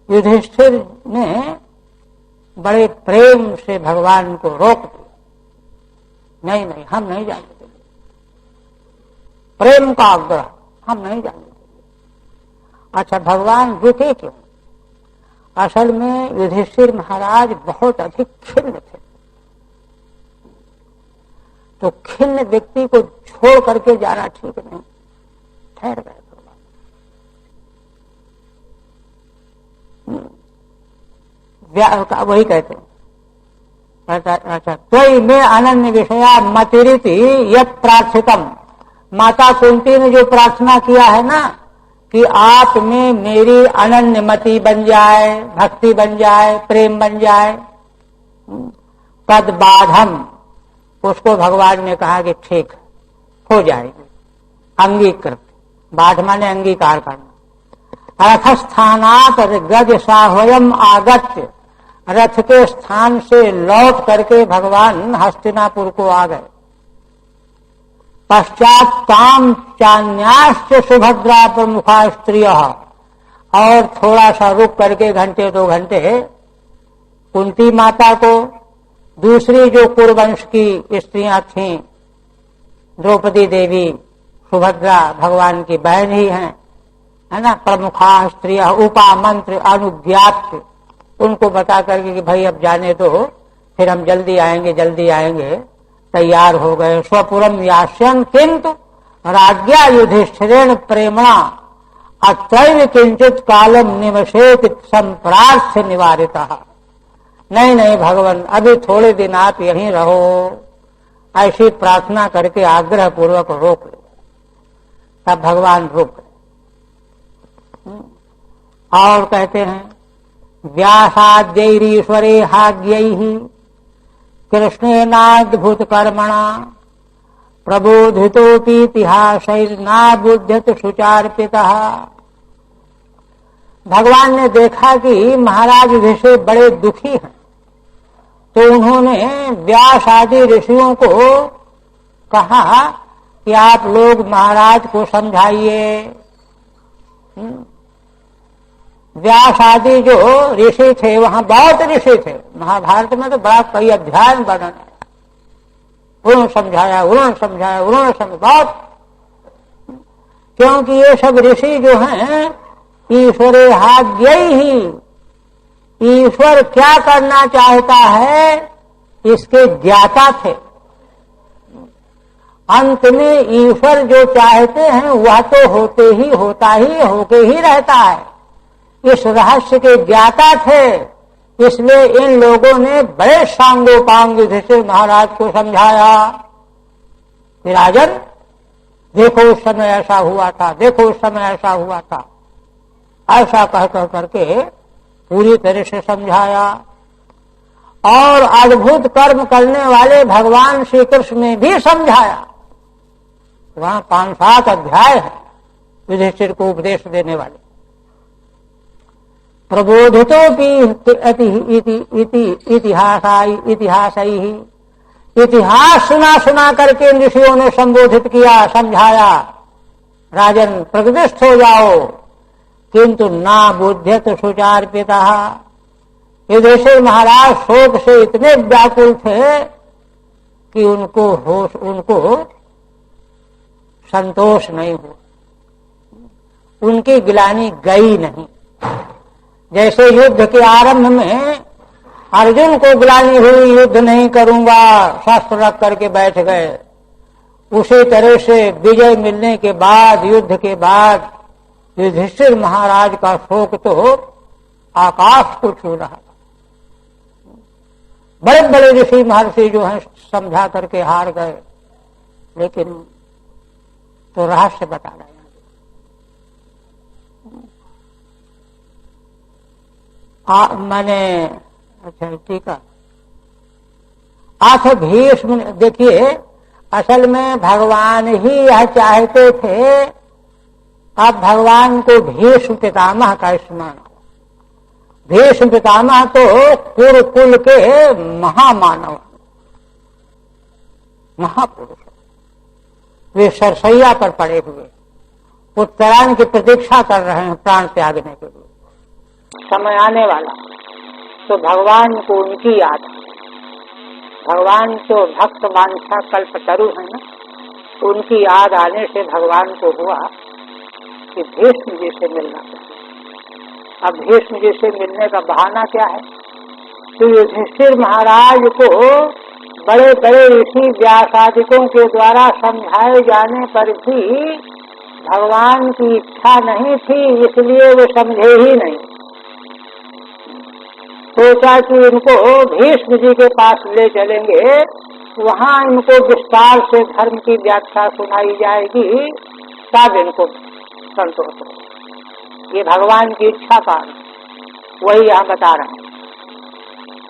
युधिष्ठिर ने बड़े प्रेम से भगवान को रोक दिया, नहीं नहीं हम नहीं जाने देंगे। प्रेम का आग्रह, हम नहीं जाने देंगे। अच्छा, भगवान रुके क्यों? असल में युधिष्ठिर महाराज बहुत अधिक खिन्न थे। तो खिन्न व्यक्ति को छोड़ करके जाना ठीक नहीं, ठहर गए भगवान। वही कहते हैं, अच्छा त्वयि में अनन्य विषया मतिरिति यत् प्रार्थितम। माता कुंती ने जो प्रार्थना किया है ना कि आप में मेरी अनन्य मति बन जाए, भक्ति बन जाए, प्रेम बन जाए, तद बाधम, उसको भगवान ने कहा कि ठीक हो जाएगी, अंगीकृत। बाध माने अंगीकार करना। रथस्थानात गज साह्वयम् आगत्य, रथ के स्थान से लौट करके भगवान हस्तिनापुर को आ गए। पश्चात ताम चान्याश्च सुभद्रा प्रमुखा स्त्रियः, और थोड़ा सा रुक करके घंटे 2 घंटे कुंती माता को, दूसरी जो कुरुवंश की स्त्रियां थीं, द्रौपदी देवी, सुभद्रा भगवान की बहन ही हैं, है ना, प्रमुखा स्त्रियः उपा मंत्र अनुज्ञात, उनको बता करके कि भाई अब जाने दो, फिर हम जल्दी आएंगे, जल्दी आएंगे, तैयार हो गए। स्वपुरम यास्यन् किंतु राज्ञा युधिष्ठिरेण प्रेमणा अत्रैव किंचित कालम निवसेत संप्रार्थ्य निवारितः। नहीं नहीं भगवान, अभी थोड़े दिन आप यहीं रहो, ऐसी प्रार्थना करके आग्रह पूर्वक रोक ले। तब भगवान रुक गए। और कहते हैं, व्यासाद्यैरीश्वरे हाग्यैहि कृष्णेनाद्भुत कर्मणा प्रबोधितोपीतिहासैर्नाबुध्यत शुचार्पितः। भगवान ने देखा कि महाराज युधिष्ठिर बड़े दुखी हैं, तो उन्होंने व्यास आदि ऋषियों को कहा कि आप लोग महाराज को समझाइए। व्यास आदि जो ऋषि थे, वहां बहुत ऋषि थे, महाभारत में तो बड़ा कई अध्याय वर्णन है। उन्होंने समझाया, उन्होंने समझाया, उन्होंने समझाया बहुत, क्योंकि ये सब ऋषि जो हैं ईश्वरे हाग्यैहि ही, ईश्वर क्या करना चाहता है इसके ज्ञाता थे। अंत में ईश्वर जो चाहते हैं वह तो होते ही होता ही होके ही रहता है। इस रहस्य के ज्ञाता थे, इसलिए इन लोगों ने बड़े सांगोपांग युधिष्ठिर महाराज को समझाया कि राजन देखो उस समय ऐसा हुआ था, देखो उस समय ऐसा हुआ था, ऐसा कह करके पूरी तरह से समझाया। और अद्भुत कर्म करने वाले भगवान श्री कृष्ण ने भी समझाया। वहां 5-7 अध्याय है युधिष्ठिर को उपदेश देने वाले। प्रबोधितोपि इतिहास सुना करके ऋषियों ने संबोधित किया, समझाया, राजन प्रकृष्ट हो जाओ, किंतु ना बुध्यत सुचार पिता। युधिष्ठिर महाराज शोक से इतने व्याकुल थे कि उनको संतोष नहीं हुआ, उनकी गिलानी गई नहीं। जैसे युद्ध के आरंभ में अर्जुन को गिलानी हुई, युद्ध नहीं करूंगा, शस्त्र रख करके बैठ गए, उसी तरह से विजय मिलने के बाद, युद्ध के बाद युधिष्ठिर महाराज का शोक तो आकाश को छू रहा था। बड़े बड़े ऋषि महर्षि जो हैं समझा करके हार गए, लेकिन तो रहस्य बता रहे हैं। मैंने अच्छा ठीक है। आठ भीष्म, देखिए असल में भगवान ही यह चाहते थे अब भगवान को भीष्म पितामह का स्मरण हो। भीष्म पितामह तो कुरुकुल के महामानव, महापुरुष, वे सरसैया पर पड़े हुए उत्तरायण की प्रतीक्षा कर रहे हैं प्राण त्यागने के लिए। समय आने वाला तो भगवान को उनकी याद, भगवान तो भक्त वांछा कल्पतरु है ना, उनकी याद आने से भगवान को हुआ कि भीष्म जी से मिलना चाहिए। अब भीष्म जी से मिलने का बहाना क्या है? तो युधिष्ठिर महाराज को बड़े बड़े ऋषि व्यासादिकों के द्वारा समझाए जाने पर भी भगवान की इच्छा नहीं थी, इसलिए वो समझे ही नहीं। सोचा कि इनको भीष्म जी के पास ले चलेंगे, वहां इनको विस्तार से धर्म की व्याख्या सुनाई जाएगी, तब इनको संतोष हो। ये भगवान की इच्छा का वही यहाँ बता रहे हैं।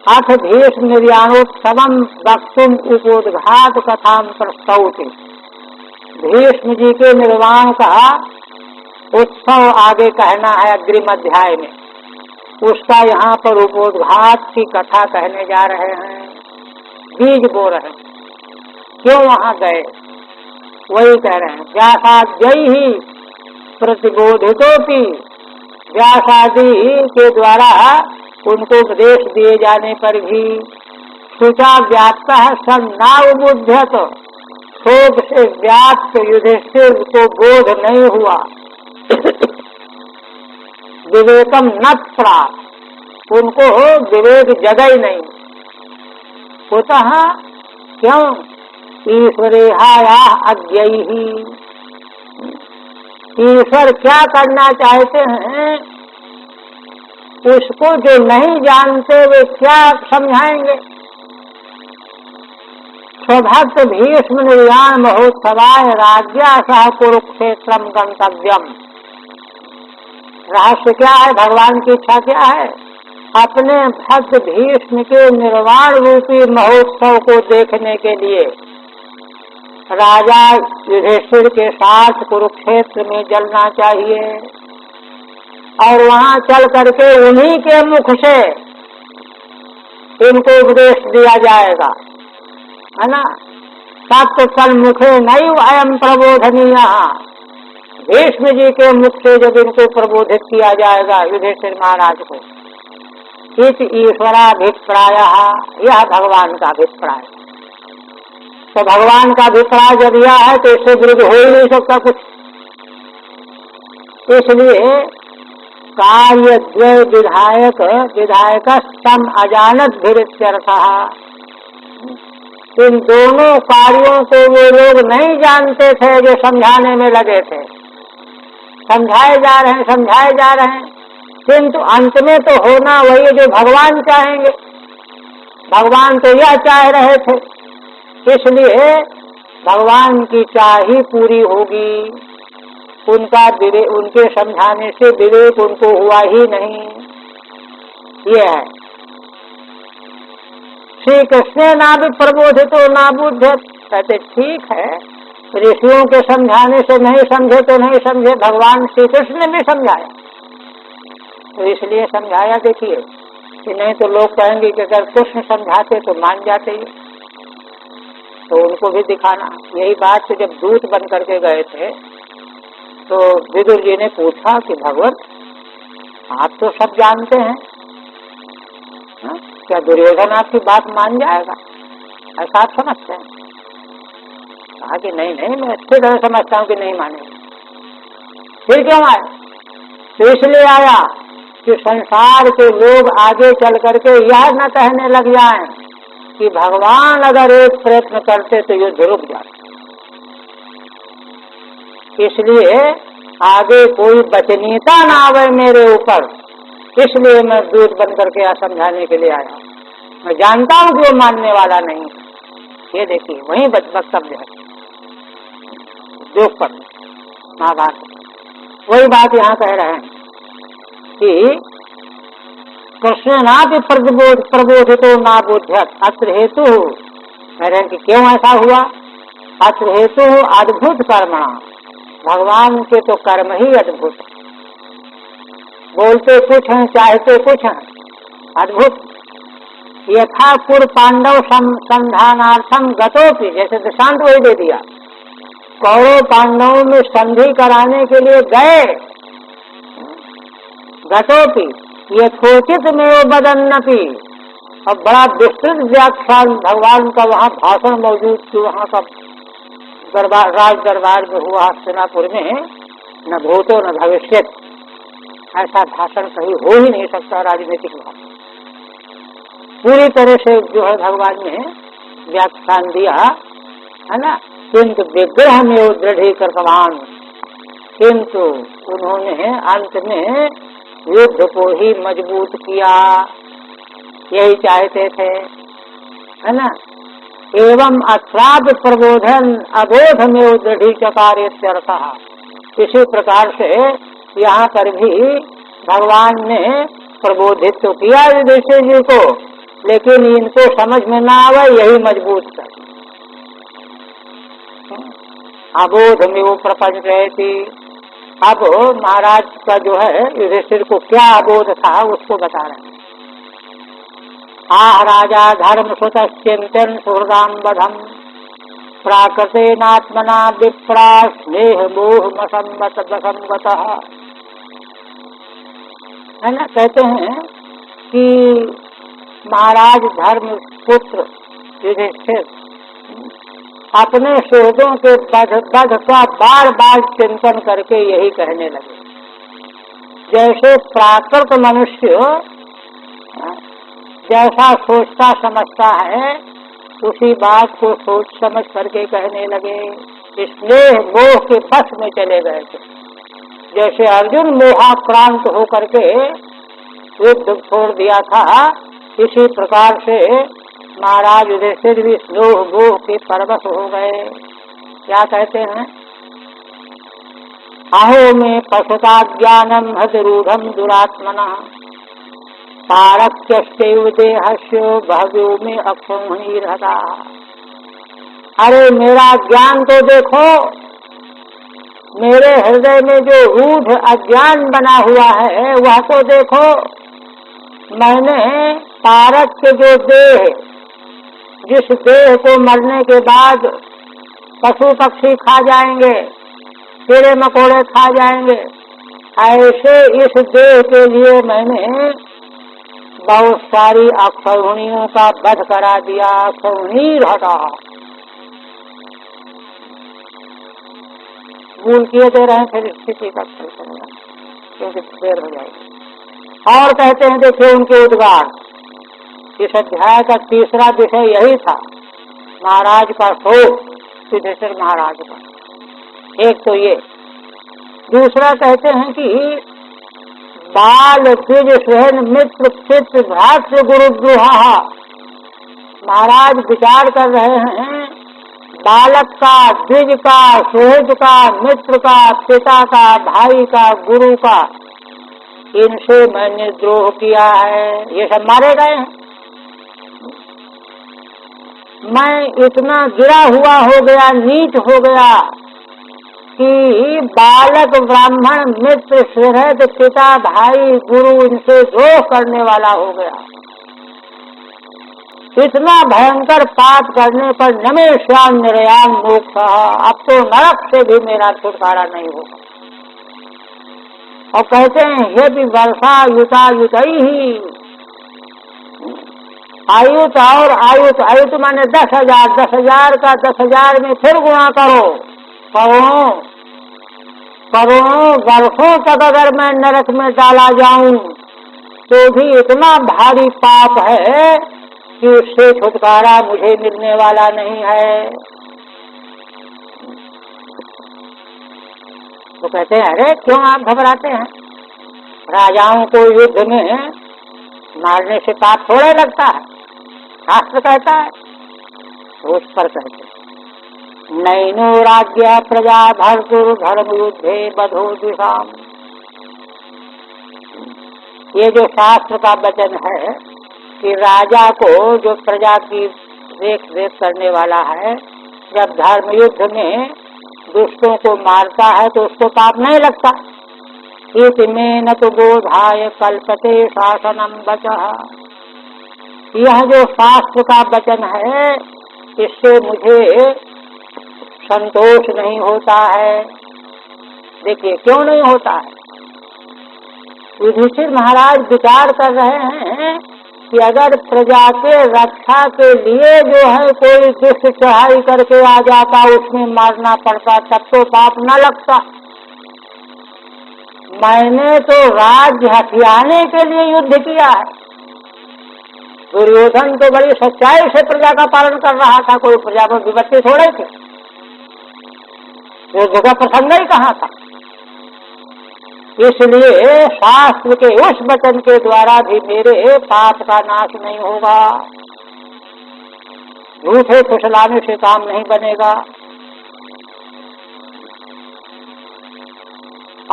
अथ भीष्म निर्याणोत्सवम वक्तुम उपोद्घात कथाम प्रस्तौति। भीष्म जी के निर्वाण का उत्सव आगे कहना है अग्रिम अध्याय में, उसका यहाँ पर उपोद्घात की कथा कहने जा रहे हैं, बीज बो रहे हैं। क्यों वहां गए वही कह रहे हैं। व्यासाद्यैः ही प्रतिबोधितोपि, व्यासादि के द्वारा उनको उपदेश दिए जाने पर भी शुचा व्याप्त सन ना उबुध्यत, शोक से व्याप्त युधिष्ठिर को बोध नहीं हुआ, विवेकम न प्राप्त, उनको विवेक जगई नहीं। कुतः क्यों? ईश्वरेहाया अज्ञैहि, ईश्वर क्या करना चाहते हैं उसको जो नहीं जानते वे क्या समझाएंगे। स्वभक्त भीष्म निर्याण महोत्सवाय राज्या सह कुरुक्षेत्रम गंतव्यम। रहस्य क्या है? भगवान की इच्छा क्या है? अपने भक्त भीष्म के निर्वाण रूपी महोत्सव को देखने के लिए राजा युधिष्ठिर के साथ कुरुक्षेत्र में चलना चाहिए, और वहां चल करके उन्हीं के मुख से इनको उपदेश दिया जाएगा, है ना। सत्य सन्मुखे नैव अयम प्रबोधनीय, भीष्म जी के मुख से जब इनको प्रबोधित किया जाएगा युधिष्ठिर महाराज को। इस ईश्वराभिप्राय, यह भगवान का अभिप्राय। तो भगवान का अभिप्राय जब यह है तो इससे विरुद्ध हो ही नहीं सकता कुछ। इसलिए कार्य द्वय विधायक सम अजानत भिरित्यर्थ, इन दोनों कार्यों को वो लोग नहीं जानते थे जो समझाने में लगे थे। समझाए जा रहे हैं, किंतु अंत में तो होना वही जो भगवान चाहेंगे। भगवान तो यह चाह रहे थे, इसलिए भगवान की चाह ही पूरी होगी। उनके समझाने से विवेक उनको हुआ ही नहीं। ये है श्री कृष्ण ना भी प्रबोधितो ना बुद्धत। कहते ठीक है, ऋषियों के समझाने से नहीं समझे तो नहीं समझे, भगवान श्री कृष्ण ने भी समझाया तो इसलिए समझाया। देखिए कि नहीं तो लोग कहेंगे कि अगर कृष्ण समझाते तो मान जाते ही, तो उनको भी दिखाना। यही बात से जब दूत बन करके गए थे तो विदुर जी ने पूछा कि भगवत आप तो सब जानते हैं, क्या दुर्योधन आपकी बात मान जाएगा? ऐसा आप समझते हैं? कहा कि नहीं नहीं, मैं अच्छी तरह समझता हूँ कि नहीं मानेगा। फिर क्यों आए? तो इसलिए आया कि संसार के लोग आगे चल करके यह न कहने लग जाएं कि भगवान अगर एक प्रयत्न करते तो युद्ध रुक जाता। इसलिए आगे कोई बचनीयता ना आवे मेरे ऊपर, इसलिए मैं दूत बन करके समझाने के लिए आया। मैं जानता हूं कि वो मानने वाला नहीं। ये देखिए वही वक्तव्य है जो पर महाभारत, वही बात यहाँ कह रहे हैं कि कृष्ण ना भी प्रबोधितो ना बोध्यत। अत्र हेतु कह रहे हैं कि क्यों ऐसा हुआ? अत्र हेतु अद्भुत कर्मणा, भगवान के तो कर्म ही अद्भुत, बोलते कुछ हैं चाहते कुछ हैं, अद्भुत। यथा पूर्व पांडव संधानार्थम गतोपि, जैसे दृष्टांत वही दे दिया, कौरव पांडवों में संधि कराने के लिए गए, गतोपि यथोचित में बदन्नपि। अब बड़ा विस्तृत व्याख्यान भगवान का वहाँ भाषण मौजूद थी, वहाँ का दरबार, राज दरबार में हुआ हस्तिनापुर में, न भूतो न भविष्यत, ऐसा भाषण कहीं हो ही नहीं सकता राजनीतिक भाषण। पूरी तरह से जो है भगवान ने व्याख्यान दिया है ना। किंतु विग्रह में दृढ़ीकृतवान, किंतु उन्होंने अंत में युद्ध को ही मजबूत किया, यही चाहते थे, है ना। एवं अश्राद्ध प्रबोधन अबोध में दृढ़ीचकार इत्यर्थ। इसी प्रकार से यहाँ पर भी भगवान ने प्रबोधित तो किया युधिष्ठिर जी को, लेकिन इनको समझ में ना आवे यही मजबूत कर। अबोध में वो प्रपंच रहे थी। अब महाराज का जो है युधिष्ठिर को क्या अबोध था उसको बता रहे हैं। आह राजा धर्म सुत चिंतन सुहृदाम बधम प्राकृतेनात्मना विप्रा स्नेह मोह मसम्मत बसंगत। है ना, कहते हैं कि महाराज धर्म पुत्र युधिष्ठिर अपने सुहृदों के बध का बार बार चिंतन करके यही कहने लगे। जैसे प्राकृत मनुष्य जैसा सोचता समझता है उसी बात को सोच समझ करके कहने लगे। स्नेह मोह के बस में चले गए थे। जैसे अर्जुन मोहाक्रांत होकर के युद्ध छोड़ दिया था, इसी प्रकार से महाराज युधिष्ठिर भी स्नेह मोह के परवश हो गए। क्या कहते हैं? अहो में पशुता ज्ञानम हृदरूढ़ दुरात्मना तारक्यस्यैव देहस्य भव्यो में अक्षोहिणी रहता। अरे मेरा ज्ञान तो देखो, मेरे हृदय में जो रूढ़ अज्ञान बना हुआ है वह तो देखो। मैंने तारक के जो देह, जिस देह को मरने के बाद पशु पक्षी खा जाएंगे, कीड़े मकोड़े खा जाएंगे, ऐसे इस देह के लिए मैंने बहुत सारी अक्षौहिणियों का वध करा दिया। अक्षौहिणी हटा भूल किए दे रहे हैं, फिर स्थिति का फल करेगा क्योंकि देर हो जाएगी। और कहते हैं देखिए उनके उद्गार, इस अध्याय का तीसरा विषय यही था। महाराज का शोक युधिष्ठिर महाराज का, एक तो ये। दूसरा कहते हैं कि बाल द्विज स्वहन मित्र पितृ भ्रातृ गुरुद्रोहा। महाराज विचार कर रहे हैं बालक का, द्विज का, सुहृद का, मित्र का, पिता का, भाई का, गुरु का, इनसे मैंने द्रोह किया है, ये सब मारे गए हैं। मैं इतना गिरा हुआ हो गया, नीच हो गया कि बालक, ब्राह्मण, मित्र, सुहृद, पिता, भाई, गुरु, इनसे द्रोह करने वाला हो गया। इतना भयंकर पाप करने पर नमे श्याम निर्याम मोक्ष, अब तो नरक से भी मेरा छुटकारा नहीं होगा। और कहते हैं ये भी वर्षा युता युतई ही, आयुत और आयुत, आयुत माने 10,000, 10,000 का 10,000 में फिर गुणा करो, करोड़ों करोड़ों वर्षों तक अगर मैं नरक में डाला जाऊं तो भी इतना भारी पाप है कि उससे छुटकारा मुझे मिलने वाला नहीं है। तो कहते हैं अरे क्यों आप घबराते हैं, राजाओं को युद्ध में मारने से पाप थोड़ा लगता है, शास्त्र कहता है। तो उस पर कहते नैनो राज्य प्रजा भर्तुर धर्म युद्धे बधो दिशाम। ये जो शास्त्र का वचन है कि राजा को, जो प्रजा की देख रेख करने वाला है, जब धर्म युद्ध में दुष्टों को मारता है तो उसको पाप नहीं लगता। इसमें न तो बोधाय कल्पते शासनम वचः। यह जो शास्त्र का वचन है इससे मुझे संतोष नहीं होता है। देखिए क्यों नहीं होता है। युधिष्ठिर महाराज विचार कर रहे हैं कि अगर प्रजा के रक्षा के लिए जो है कोई दुष्ट चढ़ाई करके आ जाता, उसमें मारना पड़ता, तब तो पाप न लगता। मैंने तो राज्य हथियाने के लिए युद्ध किया है। दुर्योधन तो बड़ी सच्चाई से प्रजा का पालन कर रहा था, कोई प्रजा को विपत्ति थोड़े थे, युद्ध का प्रसंग ही कहाँ था। इसलिए शास्त्र के उस वचन के द्वारा भी मेरे पाप का नाश नहीं होगा। झूठे फुसलाने से काम नहीं बनेगा।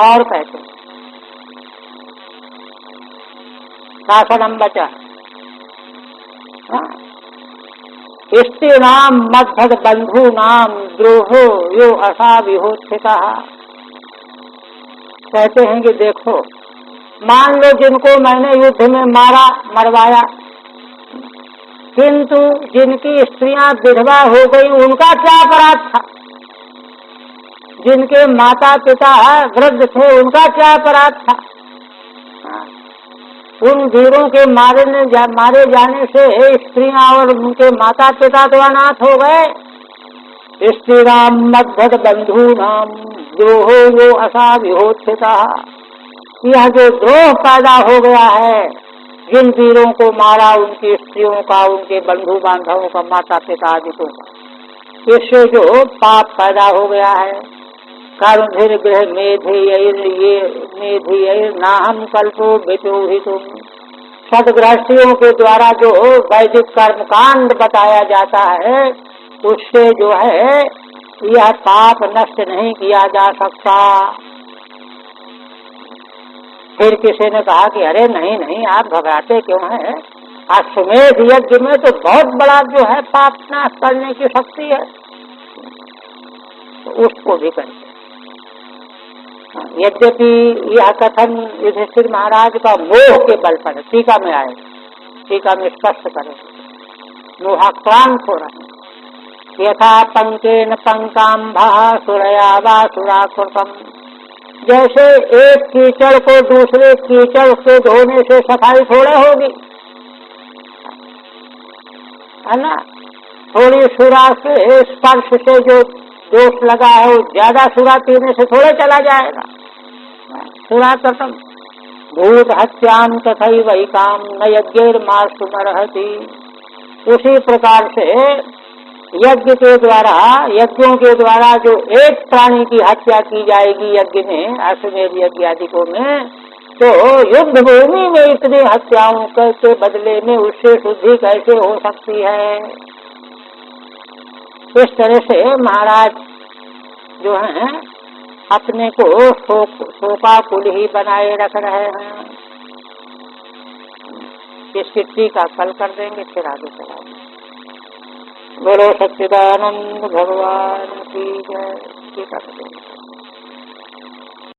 और कहते शासनम बचा स्त्री नाम मद्भद बंधु नाम द्रोहो यो असा विहोत्थिता। कहते हैं कि देखो, मान लो जिनको मैंने युद्ध में मारा, मरवाया, किंतु जिनकी स्त्रियां विधवा हो गई उनका क्या अपराध था, जिनके माता पिता वृद्ध थे उनका क्या अपराध था। उन वीरों के मारे जाने से स्त्रियां और उनके माता पिता तो अनाथ हो गए। स्त्री राम मद्भद बंधु नाम द्रोहो वो असा विहोत्थिता। यह जो द्रोह पैदा हो गया है, जिन वीरों को मारा, उनकी स्त्रियों का, उनके बंधु बांधवों का, माता पिता आदि को, इससे जो पाप पैदा हो गया है। कर्मभिर गृह मेधियर नाहम कल्पो विचोहितुम। सदगृहस्थियों के द्वारा जो वैदिक कर्मकांड बताया जाता है उससे जो है यह पाप नष्ट नहीं किया जा सकता। फिर किसी ने कहा कि अरे नहीं नहीं, आप घबराते क्यों हैं, अश्वमेध यज्ञ में तो बहुत बड़ा जो है पाप नाश करने की शक्ति है, तो उसको भी करते। यद्यपि यह कथन युधिष्ठिर महाराज का मोह के बल पर, टीका में आए, टीका में स्पष्ट करे, मोहाक्रांत हो रहे। यथा पंकेन पंकाम्भा सुरया वा सुराकृतम। जैसे एक कीचड़ को दूसरे कीचड़ से धोने से सफाई थोड़े होगी, है ना। थोड़ी सुरा से, स्पर्श से जो दोष लगा है वो ज्यादा सुरा पीने से थोड़े चला जाएगा। सुरा कृतम भूत हत्याम तथई वही काम न यज्ञेर मार सुमरहति। उसी प्रकार से यज्ञ के द्वारा, यज्ञों के द्वारा जो एक प्राणी की हत्या की जाएगी यज्ञ में, अश्वमेध यज्ञ आदिकों में, तो युद्ध भूमि में इतने हत्याओं के बदले में उससे शुद्धि कैसे हो सकती है। इस तरह से महाराज जो हैं अपने को शोकाकुल ही बनाए रख रहे हैं। इसकी टीका कल कर देंगे, फिर आगे चलाएंगे। बोलो सच्चिदानंद भगवान की जय। टीका कर देंगे।